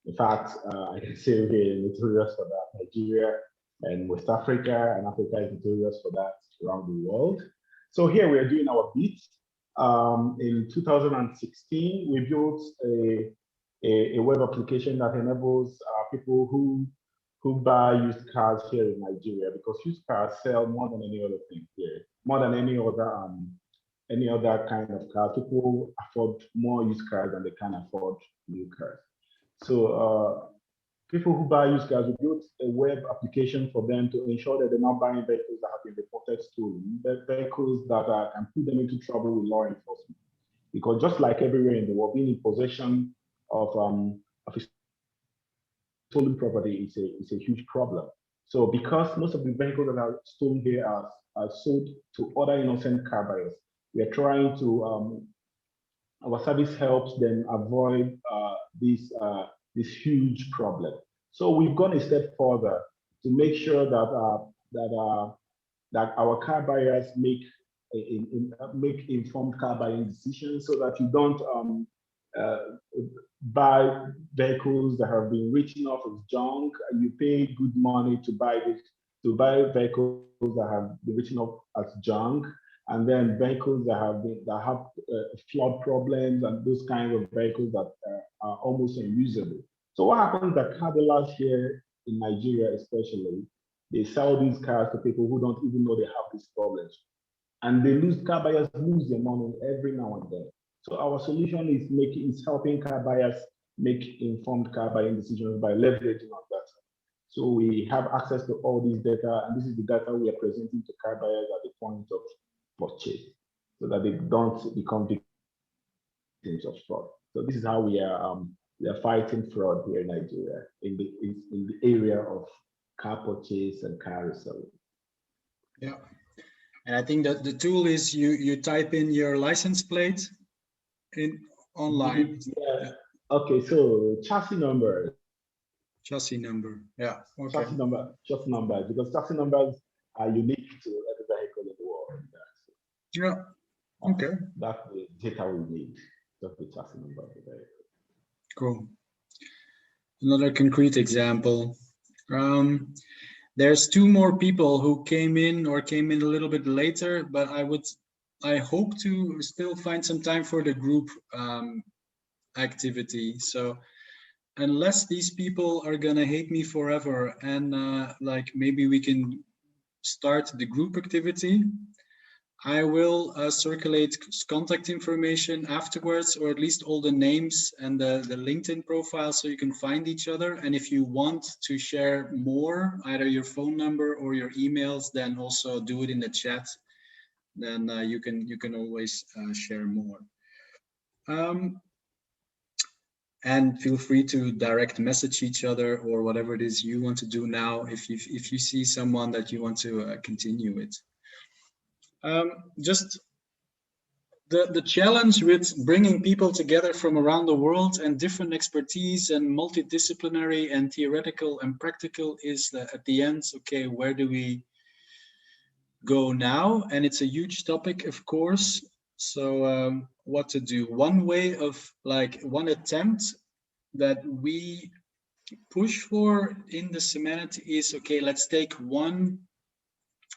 S14: In fact, I can say we're notorious for that. Nigeria and West Africa and Africa is notorious for that around the world. So here we are doing our bit. In 2016, we built a web application that enables people who buy used cars here in Nigeria, because used cars sell more than any other thing here, more than any other kind of car. People afford more used cars than they can afford new cars. So people who buy used cars, we built a web application for them to ensure that they're not buying vehicles that have been reported stolen, but vehicles that can put them into trouble with law enforcement. Because just like everywhere in the world, being in possession of a stolen property is a huge problem. So because most of the vehicles that are stolen here are sold to other innocent car buyers, we are trying to our service helps them avoid this huge problem. So we've gone a step further to make sure that our car buyers make informed car buying decisions, so that you don't buy vehicles that have been written off as junk. You pay good money to buy vehicles that have been written off as junk, and then vehicles that have flood problems and those kinds of vehicles that are almost unusable. So what happens that car dealers here in Nigeria, especially, they sell these cars to people who don't even know they have these problems, and car buyers lose their money every now and then. So our solution is helping car buyers make informed car buying decisions by leveraging on data. So we have access to all these data, and this is the data we are presenting to car buyers at the point of purchase, so that they don't become victims of fraud. So this is how we are fighting fraud here in Nigeria in the area of car purchase and car reselling.
S2: Yeah. And I think that the tool is you type in your license plate in online.
S14: Yeah. Okay, so chassis number.
S2: Chassis number. Yeah. Okay.
S14: Chassis number, because chassis numbers are unique to every vehicle in the world.
S2: Yeah. Okay.
S14: That's the data we need. Just the chassis number of the vehicle.
S2: Cool. Another concrete example. There's two more people who came in a little bit later, but I hope to still find some time for the group activity. So unless these people are gonna hate me forever and like maybe we can start the group activity, I will circulate contact information afterwards, or at least all the names and the LinkedIn profile, so you can find each other. And if you want to share more, either your phone number or your emails, then also do it in the chat. Then you can always share more. And feel free to direct message each other or whatever it is you want to do now if you see someone that you want to continue with. Just the challenge with bringing people together from around the world and different expertise and multidisciplinary and theoretical and practical is that at the end, okay, where do we go now? And it's a huge topic, of course. So what to do? One way of one attempt that we push for in the Summanity is, okay, let's take one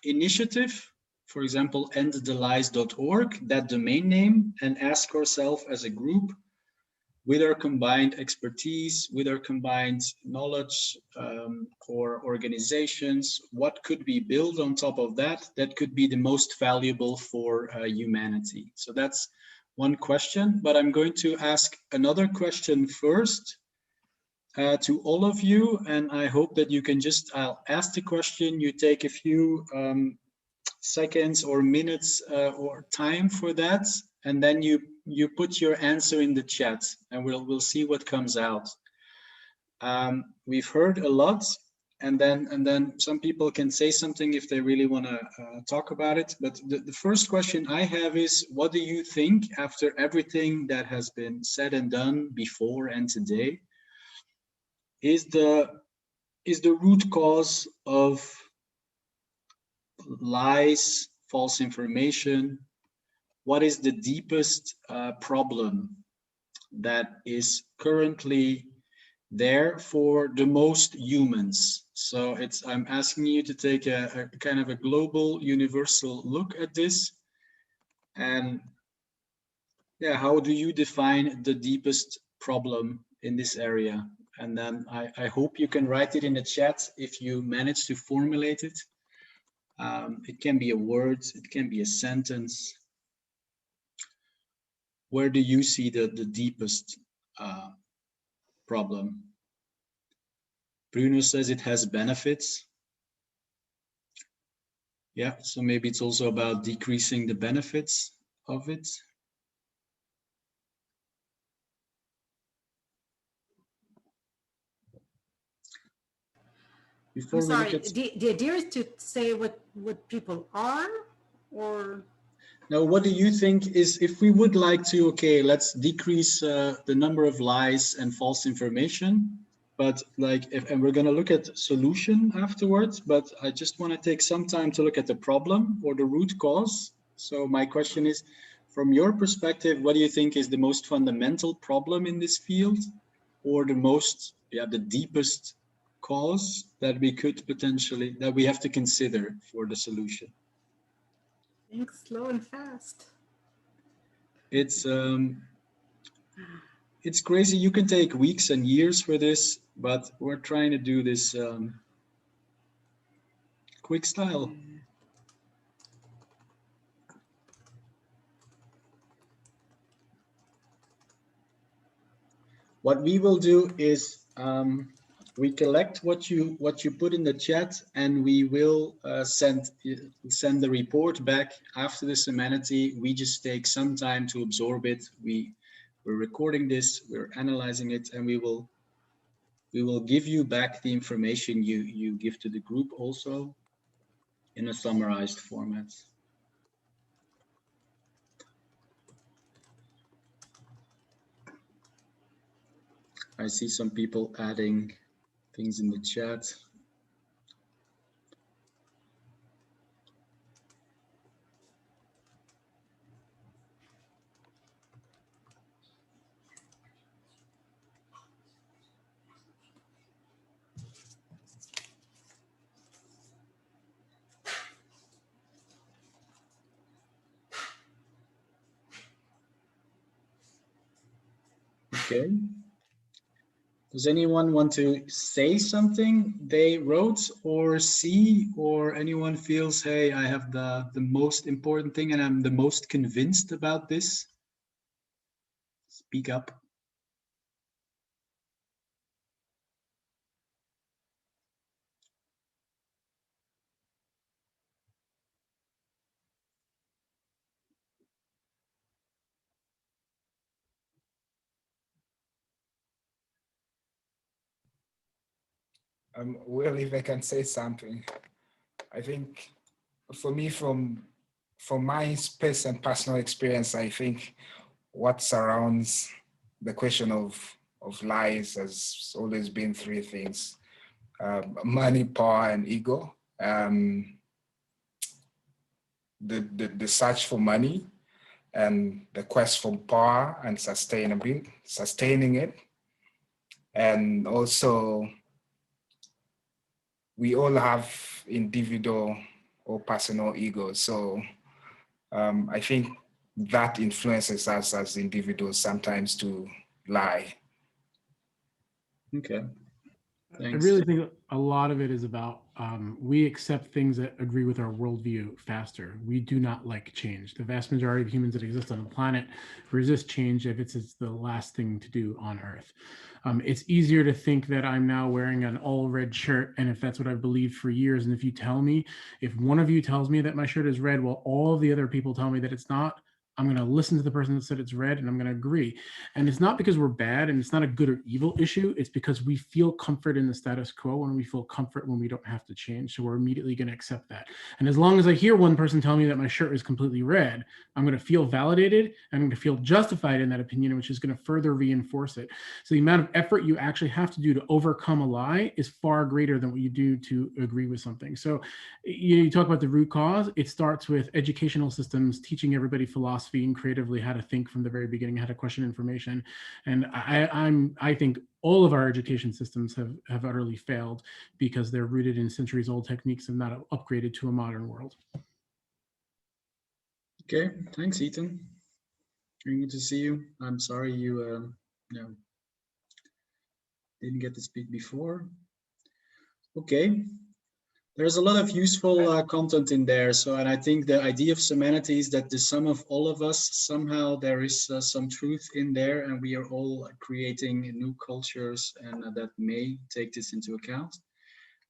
S2: initiative, for example, endthelies.org, that domain name, and ask ourselves as a group, with our combined expertise, with our combined knowledge or organizations, what could we build on top of that could be the most valuable for humanity? So that's one question, but I'm going to ask another question first to all of you, and I hope that you can I'll ask the question, you take a few seconds or minutes or time for that, and then you put your answer in the chat, and we'll see what comes out. We've heard a lot and then some people can say something if they really want to talk about it. But the first question I have is, what do you think, after everything that has been said and done before and today, is the root cause of lies, false information? What is the deepest problem that is currently there for the most humans? So I'm asking you to take a kind of a global, universal look at this. And yeah, how do you define the deepest problem in this area? And then I hope you can write it in the chat if you manage to formulate it. It can be a word, it can be a sentence. Where do you see the deepest problem? Bruno says it has benefits. Yeah, so maybe it's also about decreasing the benefits of it. Before
S11: I'm sorry, the idea is to say what people are, or?
S2: Now, what do you think is, if we would like to, okay, let's decrease the number of lies and false information, but like, and we're going to look at solution afterwards, but I just want to take some time to look at the problem or the root cause. So my question is, from your perspective, what do you think is the most fundamental problem in this field, or the most, the deepest cause that we could potentially, that we have to consider for the solution?
S11: Think slow and fast.
S2: It's crazy. You can take weeks and years for this, but we're trying to do this quick style. What we will do is we collect what you put in the chat, and we will send the report back after the Summanity. We just take some time to absorb it. We're recording this, we're analyzing it, and we will give you back the information you give to the group also in a summarized format. I see some people adding things in the chat. Okay. Does anyone want to say something they wrote or see, or anyone feels, hey, I have the most important thing and I'm the most convinced about this? Speak up.
S15: Well, if I can say something, I think for me, from my space and personal experience, I think what surrounds the question of lies has always been three things: money, power, and ego. The search for money, and the quest for power and sustaining it, and also we all have individual or personal egos. So I think that influences us as individuals sometimes to lie.
S2: Okay. Thanks.
S16: I really think a lot of it is about we accept things that agree with our worldview faster. We do not like change. The vast majority of humans that exist on the planet resist change if it's the last thing to do on Earth. It's easier to think that I'm now wearing an all red shirt, and if that's what I've believed for years, and if one of you tells me that my shirt is red while all of the other people tell me that it's not, I'm going to listen to the person that said it's red, and I'm going to agree. And it's not because we're bad, and it's not a good or evil issue. It's because we feel comfort in the status quo, and we feel comfort when we don't have to change. So we're immediately going to accept that. And as long as I hear one person tell me that my shirt is completely red, I'm going to feel validated, and I'm going to feel justified in that opinion, which is going to further reinforce it. So the amount of effort you actually have to do to overcome a lie is far greater than what you do to agree with something. So you talk about the root cause. It starts with educational systems, teaching everybody philosophy and creatively how to think from the very beginning, how to question information. And I think all of our education systems have utterly failed because they're rooted in centuries old techniques and not upgraded to a modern world.
S2: Okay, thanks, Ethan. Very good to see you. I'm sorry you didn't get to speak before. Okay, there's a lot of useful content in there. So, and I think the idea of Summanity is that the sum of all of us, somehow there is some truth in there, and we are all creating new cultures, and that may take this into account.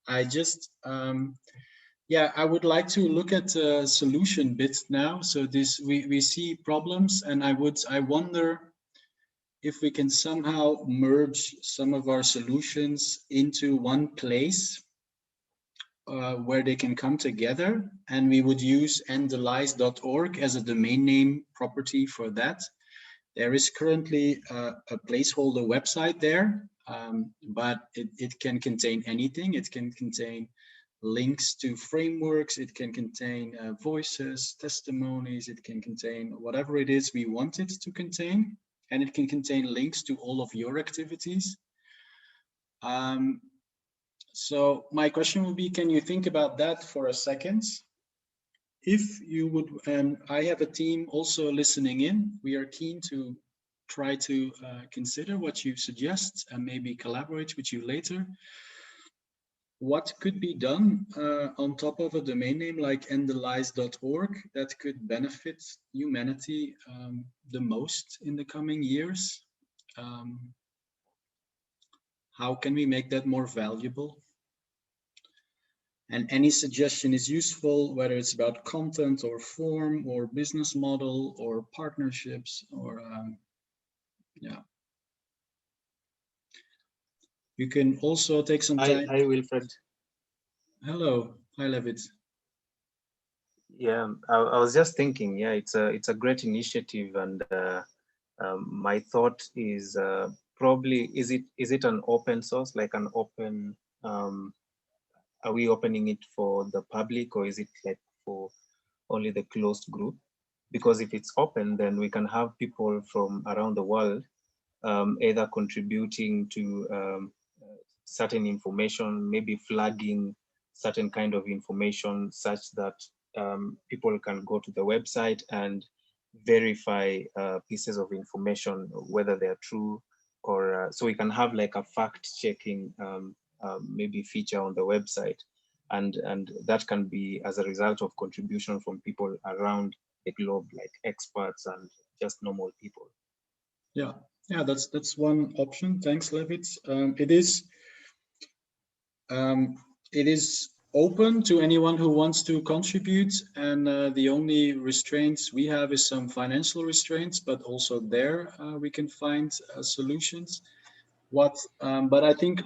S2: I just, I would like to look at the solution bit now. So this, we see problems, and I wonder if we can somehow merge some of our solutions into one place where they can come together, and we would use endelize.org as a domain name property for that. There is currently a placeholder website there, but it can contain anything. It can contain links to frameworks, it can contain voices, testimonies, it can contain whatever it is we want it to contain, and it can contain links to all of your activities. So my question would be, can you think about that for a second? If you would, and I have a team also listening in, we are keen to try to consider what you suggest and maybe collaborate with you later. What could be done on top of a domain name like endelize.org that could benefit humanity the most in the coming years? How can we make that more valuable? And any suggestion is useful, whether it's about content or form or business model or partnerships or You can also take some time.
S8: Hi, Wilfred.
S2: Hello, hi, Levit.
S8: Yeah, I was just thinking, yeah, it's a great initiative, and my thought is probably is it an open source, like an open? Are we opening it for the public, or is it like for only the closed group? Because if it's open, then we can have people from around the world either contributing to certain information, maybe flagging certain kind of information such that people can go to the website and verify pieces of information, whether they're true or so we can have like a fact-checking maybe feature on the website, and that can be as a result of contribution from people around the globe, like experts and just normal people.
S2: Yeah, that's one option. Thanks, Levit. It is open to anyone who wants to contribute, and the only restraints we have is some financial restraints, but also there we can find solutions. But I think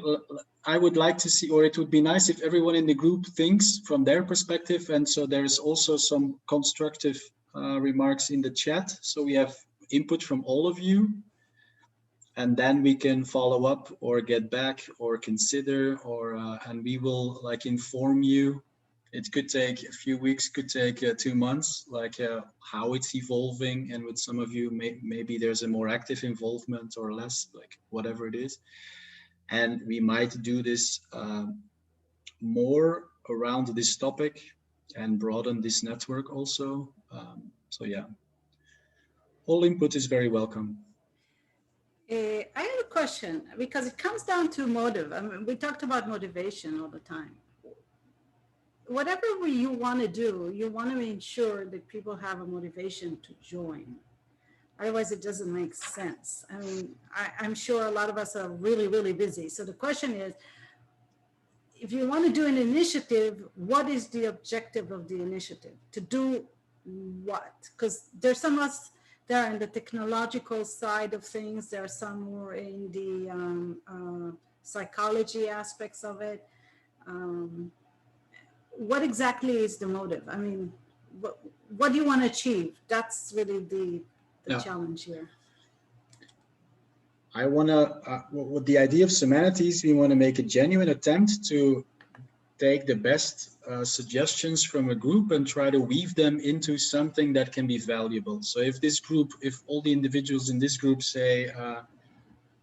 S2: I would like to see, or it would be nice if everyone in the group thinks from their perspective, and so there's also some constructive remarks in the chat, so we have input from all of you. And then we can follow up or get back or consider, or and we will like inform you. It could take a few weeks, could take 2 months, like how it's evolving. And with some of you, maybe there's a more active involvement or less, like whatever it is. And we might do this more around this topic and broaden this network also. So yeah, all input is very welcome.
S11: I have a question, because it comes down to motive. I mean, we talked about motivation all the time. Whatever you want to do, you want to ensure that people have a motivation to join. Otherwise, it doesn't make sense. I mean, I'm sure a lot of us are really, really busy. So the question is, if you want to do an initiative, what is the objective of the initiative? To do what? Because there's some of us there in the technological side of things. There are some more in the psychology aspects of it. What exactly is the motive? I mean, what do you want to achieve? That's really the challenge here.
S2: I want to, with the idea of Summanity is we want to make a genuine attempt to take the best suggestions from a group and try to weave them into something that can be valuable. So if this group, if all the individuals in this group say,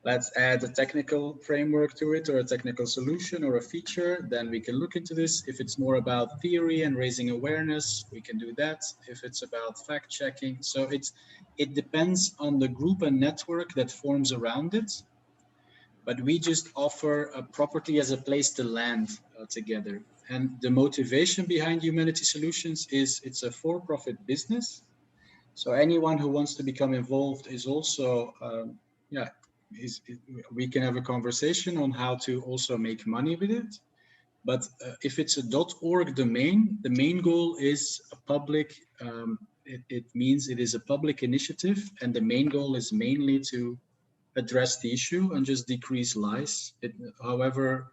S2: let's add a technical framework to it or a technical solution or a feature, then we can look into this. If it's more about theory and raising awareness, we can do that. If it's about fact checking. So it depends on the group and network that forms around it. But we just offer a property as a place to land together. And the motivation behind Humanity Solutions is it's a for-profit business. So anyone who wants to become involved is also, we can have a conversation on how to also make money with it. But if it's a .org domain, the main goal is a public, it means it is a public initiative, and the main goal is mainly to address the issue and just decrease lies. However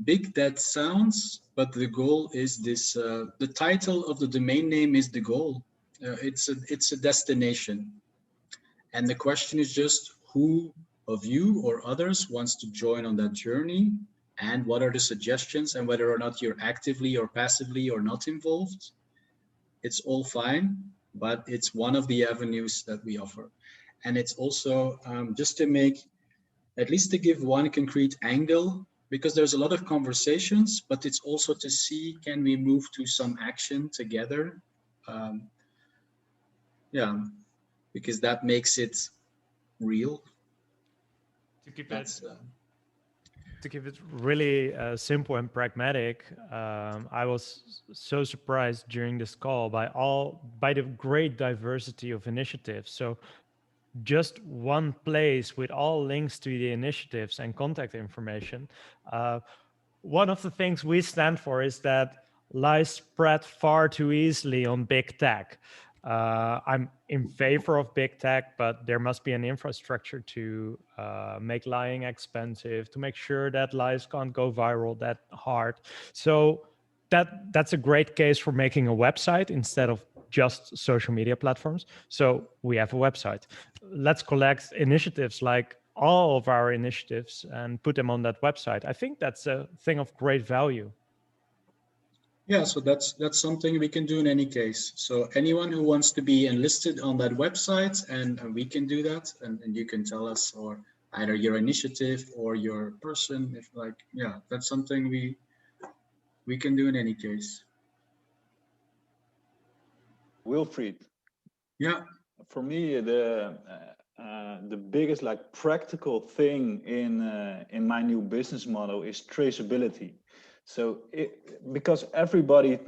S2: big that sounds, but the goal is this, the title of the domain name is the goal. It's a destination. And the question is just who of you or others wants to join on that journey, and what are the suggestions, and whether or not you're actively or passively or not involved. It's all fine, but it's one of the avenues that we offer. And it's also just to make, at least to give one concrete angle, because there's a lot of conversations, but it's also to see, can we move to some action together? Because that makes it real.
S13: To keep it really simple and pragmatic, I was so surprised during this call by the great diversity of initiatives. So just one place with all links to the initiatives and contact information. One of the things we stand for is that lies spread far too easily on big tech. I'm in favor of big tech, but there must be an infrastructure to make lying expensive, to make sure that lies can't go viral that hard. So that's a great case for making a website instead of just social media platforms. So we have a website. Let's collect initiatives like all of our initiatives and put them on that website. I think that's a thing of great value.
S2: Yeah, so that's something we can do in any case. So anyone who wants to be enlisted on that website, and we can do that, and you can tell us, or either your initiative or your person, if like, yeah, that's something we can do in any case.
S12: Wilfried.
S2: Yeah.
S12: For me, the biggest like practical thing in my new business model is traceability. So because everybody,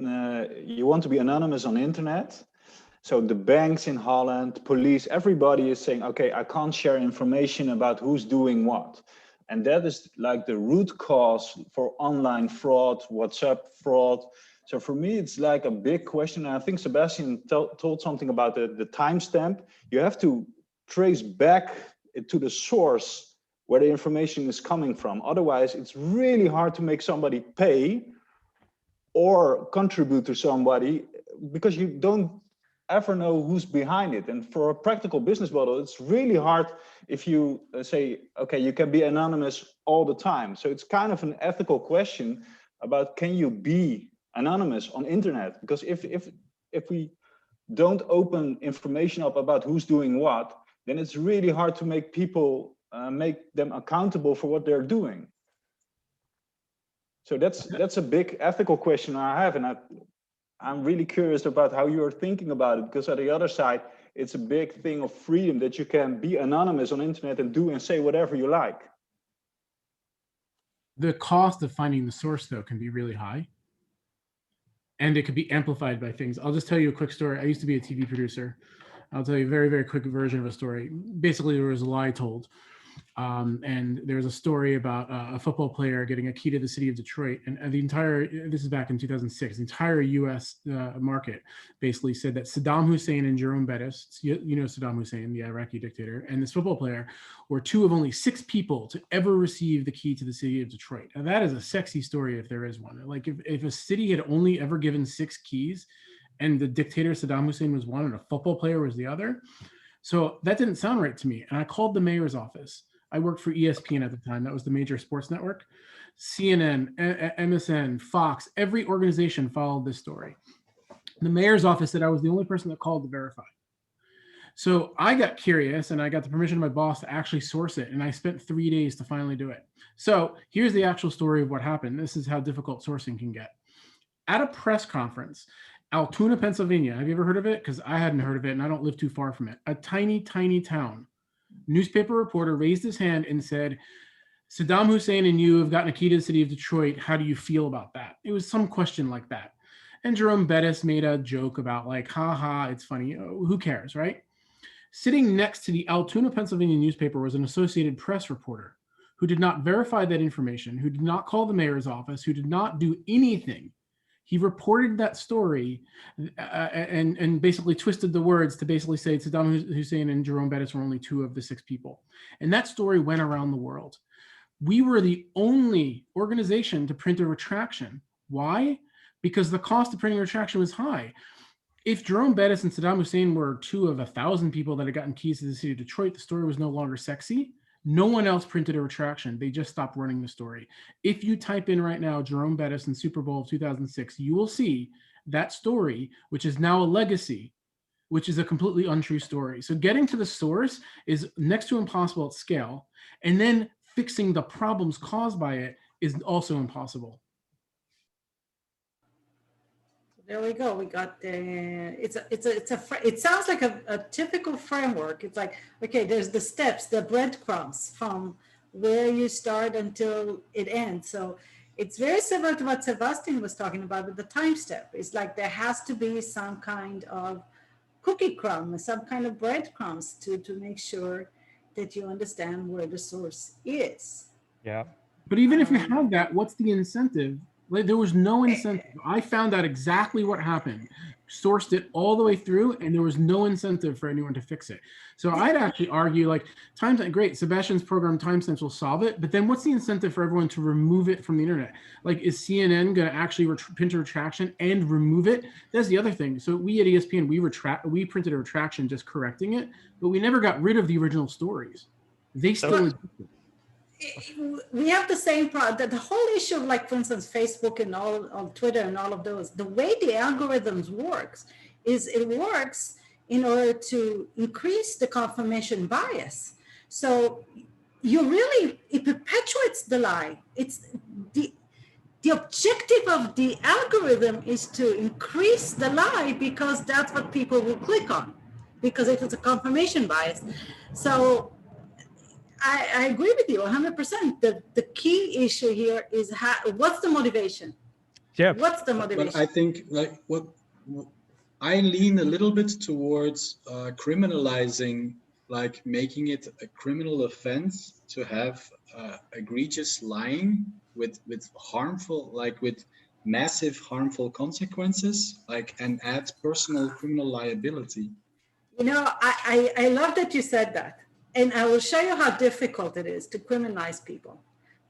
S12: you want to be anonymous on the internet. So the banks in Holland, police, everybody is saying, okay, I can't share information about who's doing what. And that is like the root cause for online fraud, WhatsApp fraud. So for me, it's like a big question. And I think Sebastian told something about the timestamp. You have to trace back to the source where the information is coming from. Otherwise, it's really hard to make somebody pay or contribute to somebody because you don't ever know who's behind it. And for a practical business model, it's really hard if you say, okay, you can be anonymous all the time. So it's kind of an ethical question about, can you be anonymous on internet? Because if we don't open information up about who's doing what, then it's really hard to make people make them accountable for what they're doing. So that's a big ethical question I have, and I'm really curious about how you're thinking about it, because on the other side, it's a big thing of freedom that you can be anonymous on internet and do and say whatever you like.
S16: The cost of finding the source, though, can be really high. And it could be amplified by things. I'll just tell you a quick story. I used to be a TV producer. I'll tell you a very, very quick version of a story. Basically, there was a lie told. And there's a story about a football player getting a key to the city of Detroit, and this is back in 2006, the entire US market basically said that Saddam Hussein and Jerome Bettis, you know Saddam Hussein, the Iraqi dictator, and this football player were two of only 6 people to ever receive the key to the city of Detroit. Now that is a sexy story if there is one. Like if a city had only ever given 6 keys, and the dictator Saddam Hussein was one and a football player was the other. So that didn't sound right to me. And I called the mayor's office. I worked for ESPN at the time. That was the major sports network. CNN, MSN, Fox, every organization followed this story. The mayor's office said I was the only person that called to verify. So I got curious and I got the permission of my boss to actually source it. And I spent 3 days to finally do it. So here's the actual story of what happened. This is how difficult sourcing can get. At a press conference, Altoona, Pennsylvania. Have you ever heard of it? Because I hadn't heard of it and I don't live too far from it. A tiny, tiny town. Newspaper reporter raised his hand and said, Saddam Hussein and you have gotten a key to the city of Detroit. How do you feel about that? It was some question like that. And Jerome Bettis made a joke about like, ha ha, it's funny. Who cares, right? Sitting next to the Altoona, Pennsylvania newspaper was an Associated Press reporter who did not verify that information, who did not call the mayor's office, who did not do anything. He reported that story and basically twisted the words to basically say Saddam Hussein and Jerome Bettis were only 2 of the 6 people. And that story went around the world. We were the only organization to print a retraction. Why? Because the cost of printing a retraction was high. If Jerome Bettis and Saddam Hussein were 2 of 1,000 people that had gotten keys to the city of Detroit, the story was no longer sexy. No one else printed a retraction. They just stopped running the story. If you type in right now, Jerome Bettis and Super Bowl of 2006, you will see that story, which is now a legacy, which is a completely untrue story. So getting to the source is next to impossible at scale. And then fixing the problems caused by it is also impossible.
S11: There we go. We got the. It sounds like a typical framework. It's like, okay, there's the steps, the breadcrumbs from where you start until it ends. So it's very similar to what Sebastian was talking about with the time step. It's like there has to be some kind of cookie crumb, some kind of breadcrumbs to make sure that you understand where the source is.
S13: Yeah.
S16: But even if you have that, what's the incentive? Like, there was no incentive. I found out exactly what happened, sourced it all the way through, and there was no incentive for anyone to fix it. So I'd actually argue, like, great, Sebastian's program timestamps will solve it, but then what's the incentive for everyone to remove it from the internet? Like, is CNN going to actually print a retraction and remove it? That's the other thing. So we at ESPN, we printed a retraction just correcting it, but we never got rid of the original stories. They still existed.
S11: We have the same problem. The whole issue of, like, for instance, Facebook and all of Twitter and all of those, the way the algorithms works is it works in order to increase the confirmation bias. So it perpetuates the lie. It's the objective of the algorithm is to increase the lie because that's what people will click on, because it is a confirmation bias. So I agree with you 100%. The key issue here is what's the motivation?
S13: Yeah.
S11: What's the motivation?
S2: But I think, like, what I lean a little bit towards criminalizing, like making it a criminal offense to have egregious lying with harmful, like with massive harmful consequences, like, and add personal criminal liability.
S11: You know, I love that you said that. And I will show you how difficult it is to criminalize people.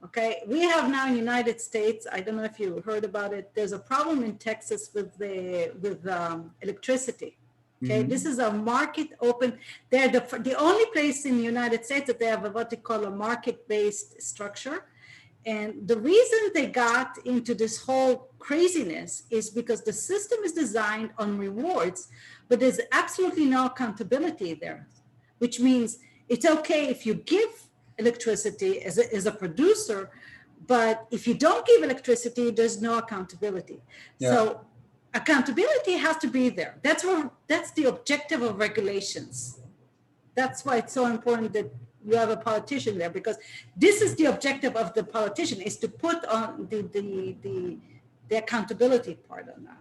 S11: Okay, we have now in the United States, I don't know if you heard about it, there's a problem in Texas with electricity. Okay,
S2: Mm-hmm.
S11: This is a market open. They're the only place in the United States that they have what they call a market-based structure. And the reason they got into this whole craziness is because the system is designed on rewards, but there's absolutely no accountability there, which means it's okay if you give electricity as a producer, but if you don't give electricity, there's no accountability.
S2: Yeah.
S11: So accountability has to be there. That's the objective of regulations. That's why it's so important that you have a politician there, because this is the objective of the politician, is to put on the accountability part on that.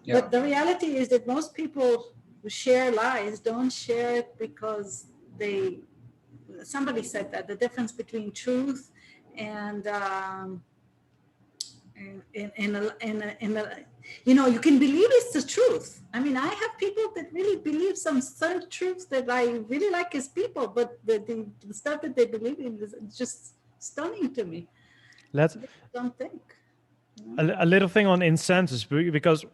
S11: Yeah. But the reality is that most people who share lies don't share it because they somebody said that the difference between truth and you know, you can believe it's the truth. I mean, I have people that really believe some certain truths that I really like as people, but the stuff that they believe in is just stunning to me.
S13: Let's
S11: don't think. You know?
S13: a little thing on incentives, because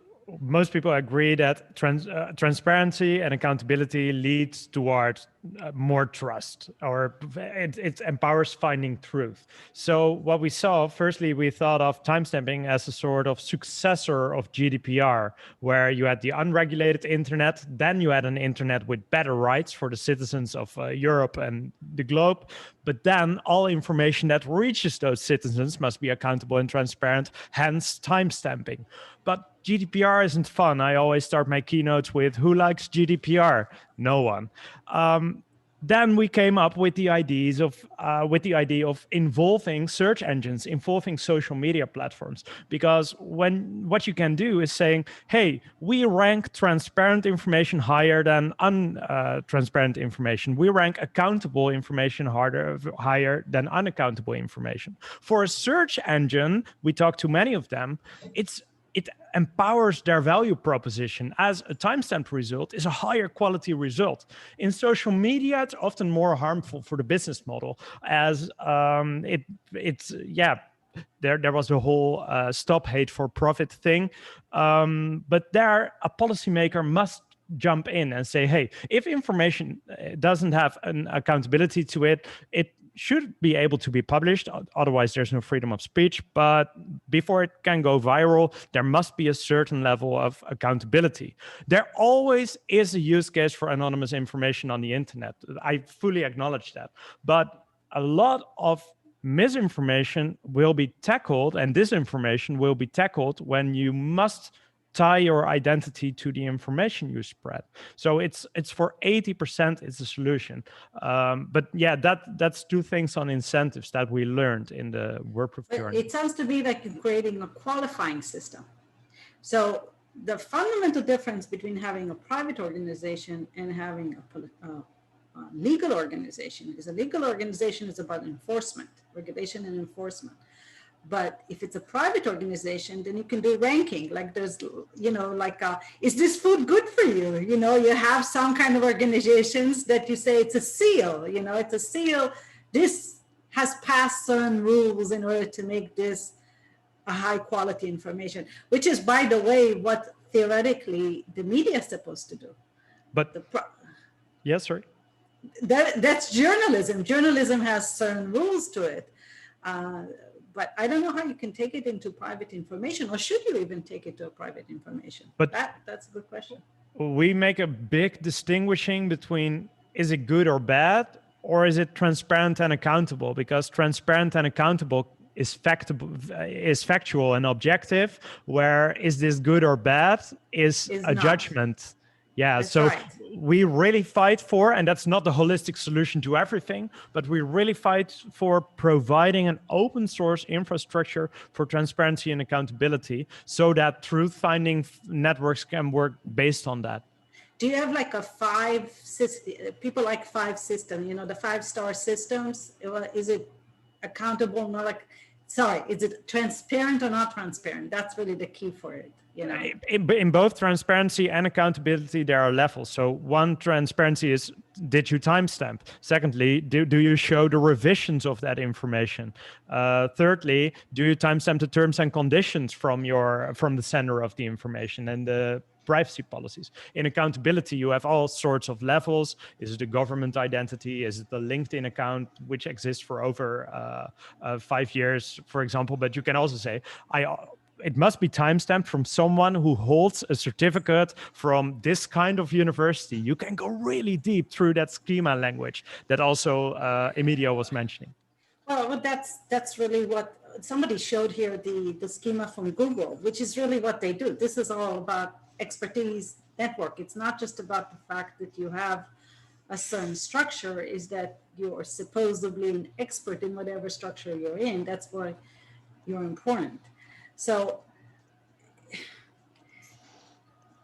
S13: most people agree that transparency and accountability leads towards more trust, or it empowers finding truth. So what we saw, firstly, we thought of timestamping as a sort of successor of GDPR, where you had the unregulated internet, then you had an internet with better rights for the citizens of Europe and the globe. But then all information that reaches those citizens must be accountable and transparent, hence timestamping. But GDPR isn't fun. I always start my keynotes with, who likes GDPR? No one. Then we came up with the idea of involving search engines, involving social media platforms, because what you can do is saying, hey, we rank transparent information higher than untransparent information. We rank accountable information higher than unaccountable information. For a search engine, we talk to many of them, it empowers their value proposition, as a timestamp result is a higher quality result. In social media, it's often more harmful for the business model, as there was the whole stop hate for profit thing. But there, a policymaker must jump in and say, hey, if information doesn't have an accountability to it, it should be able to be published. Otherwise, there's no freedom of speech. But before it can go viral, there must be a certain level of accountability. There always is a use case for anonymous information on the internet. I fully acknowledge that. But a lot of misinformation will be tackled, and disinformation will be tackled when you must tie your identity to the information you spread. So it's for 80% it's a solution. But yeah, that's two things on incentives that we learned in the WordProof journey.
S11: It sounds to me like you're creating a qualifying system. So the fundamental difference between having a private organization and having a legal organization is a legal organization is about enforcement, regulation and enforcement. But if it's a private organization, then you can do ranking. Like there's, you know, like, is this food good for you? You know, you have some kind of organizations that you say it's a seal, you know, it's a seal. This has passed certain rules in order to make this a high quality information, which is, by the way, what theoretically the media is supposed to do.
S13: But yes, sorry.
S11: That's journalism. Journalism has certain rules to it. But I don't know how you can take it into private information, or should you even take it to a private information? But that's a good question.
S13: We make a big distinguishing between, is it good or bad, or is it transparent and accountable? Because transparent and accountable is factual and objective, where is this good or bad is a judgment. Yeah, that's so right. We really fight for, and that's not the holistic solution to everything, but we really fight for providing an open source infrastructure for transparency and accountability, so that truth-finding networks can work based on that.
S11: Do you have like a 5 system, people like 5 system, you know, the 5-star systems? Is it accountable, not like, sorry, is it transparent or not transparent? That's really the key for it. You know?
S13: In both transparency and accountability, there are levels. So one, transparency is, did you timestamp? Secondly, do you show the revisions of that information? Thirdly, do you timestamp the terms and conditions from the sender of the information and the privacy policies? In accountability, you have all sorts of levels. Is it a government identity? Is it the LinkedIn account, which exists for over 5 years, for example? But you can also say, it must be timestamped from someone who holds a certificate from this kind of university. You can go really deep through that schema language that also Emilio was mentioning.
S11: Well, that's really what somebody showed here, the schema from Google, which is really what they do. This is all about expertise network. It's not just about the fact that you have a certain structure, is that you're supposedly an expert in whatever structure you're in. That's why you're important. So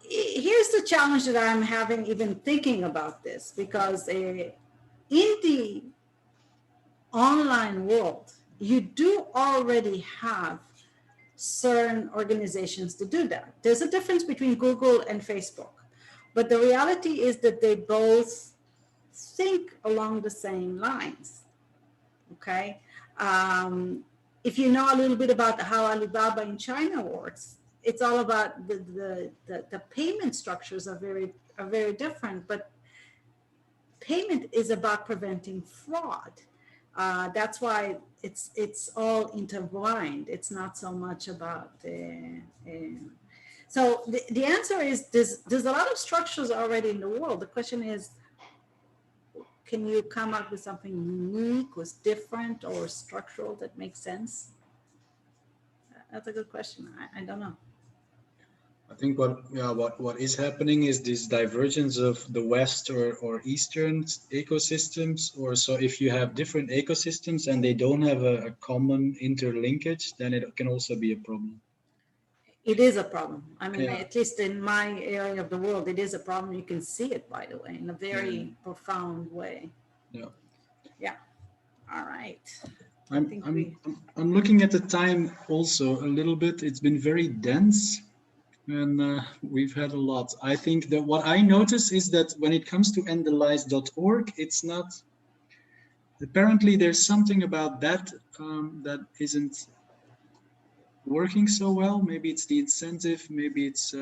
S11: here's the challenge that I'm having even thinking about this, because in the online world, you do already have certain organizations to do that. There's a difference between Google and Facebook, but the reality is that they both think along the same lines, okay? If you know a little bit about how Alibaba in China works, it's all about the payment structures are very different, but payment is about preventing fraud. That's why it's all intertwined. It's not so much about so the answer is there's a lot of structures already in the world. The question is, can you come up with something unique or different or structural that makes sense? That's a good question. I don't know.
S2: I think what is happening is this divergence of the West or Eastern ecosystems, or so if you have different ecosystems and they don't have a common interlinkage, then it can also be a problem.
S11: It is a problem. I mean,
S2: Yeah.
S11: at least in my area of the world, it is a problem. You can see it, by the way, in a very profound way.
S2: Yeah.
S11: Yeah. All right.
S2: I'm looking at the time also a little bit. It's been very dense, and we've had a lot. I think that what I notice is that when it comes to endelyze.org, it's not. Apparently, there's something about that that isn't working so well. Maybe it's the incentive. Maybe it's.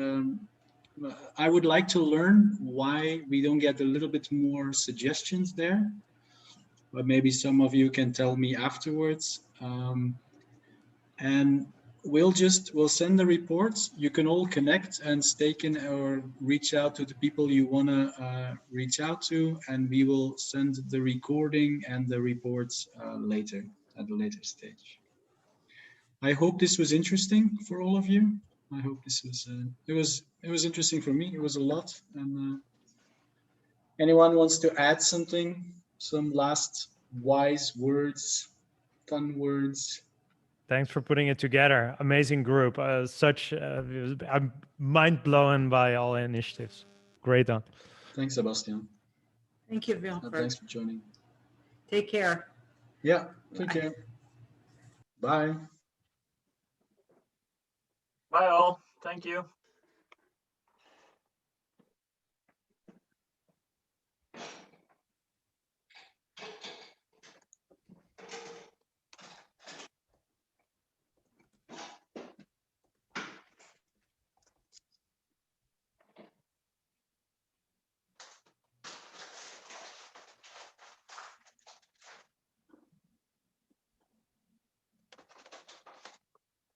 S2: I would like to learn why we don't get a little bit more suggestions there. But maybe some of you can tell me afterwards. And we'll send the reports. You can all connect and stake in or reach out to the people you want to reach out to, and we will send the recording and the reports later at a later stage. I hope this was interesting for all of you. I hope this was it was interesting for me. It was a lot. And anyone wants to add something? Some last wise words, fun words?
S13: Thanks for putting it together. Amazing group. I'm mind blown by all initiatives. Great done.
S2: Thanks, Sebastian.
S11: Thank you, Bill.
S2: Thanks for joining.
S11: Take care.
S2: Yeah, take care. Bye.
S1: Bye all. Thank you.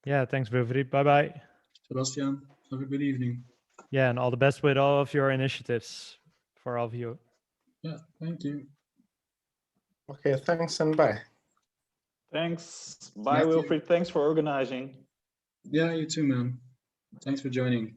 S13: Yeah, thanks, Wilfried. Bye-bye.
S2: Sebastian, have a good evening.
S13: Yeah, and all the best with all of your initiatives for all of you.
S2: Yeah, thank you.
S17: Okay, thanks and bye.
S12: Thanks. Bye, Wilfried. Thanks for organizing.
S2: Yeah, you too, man. Thanks for joining.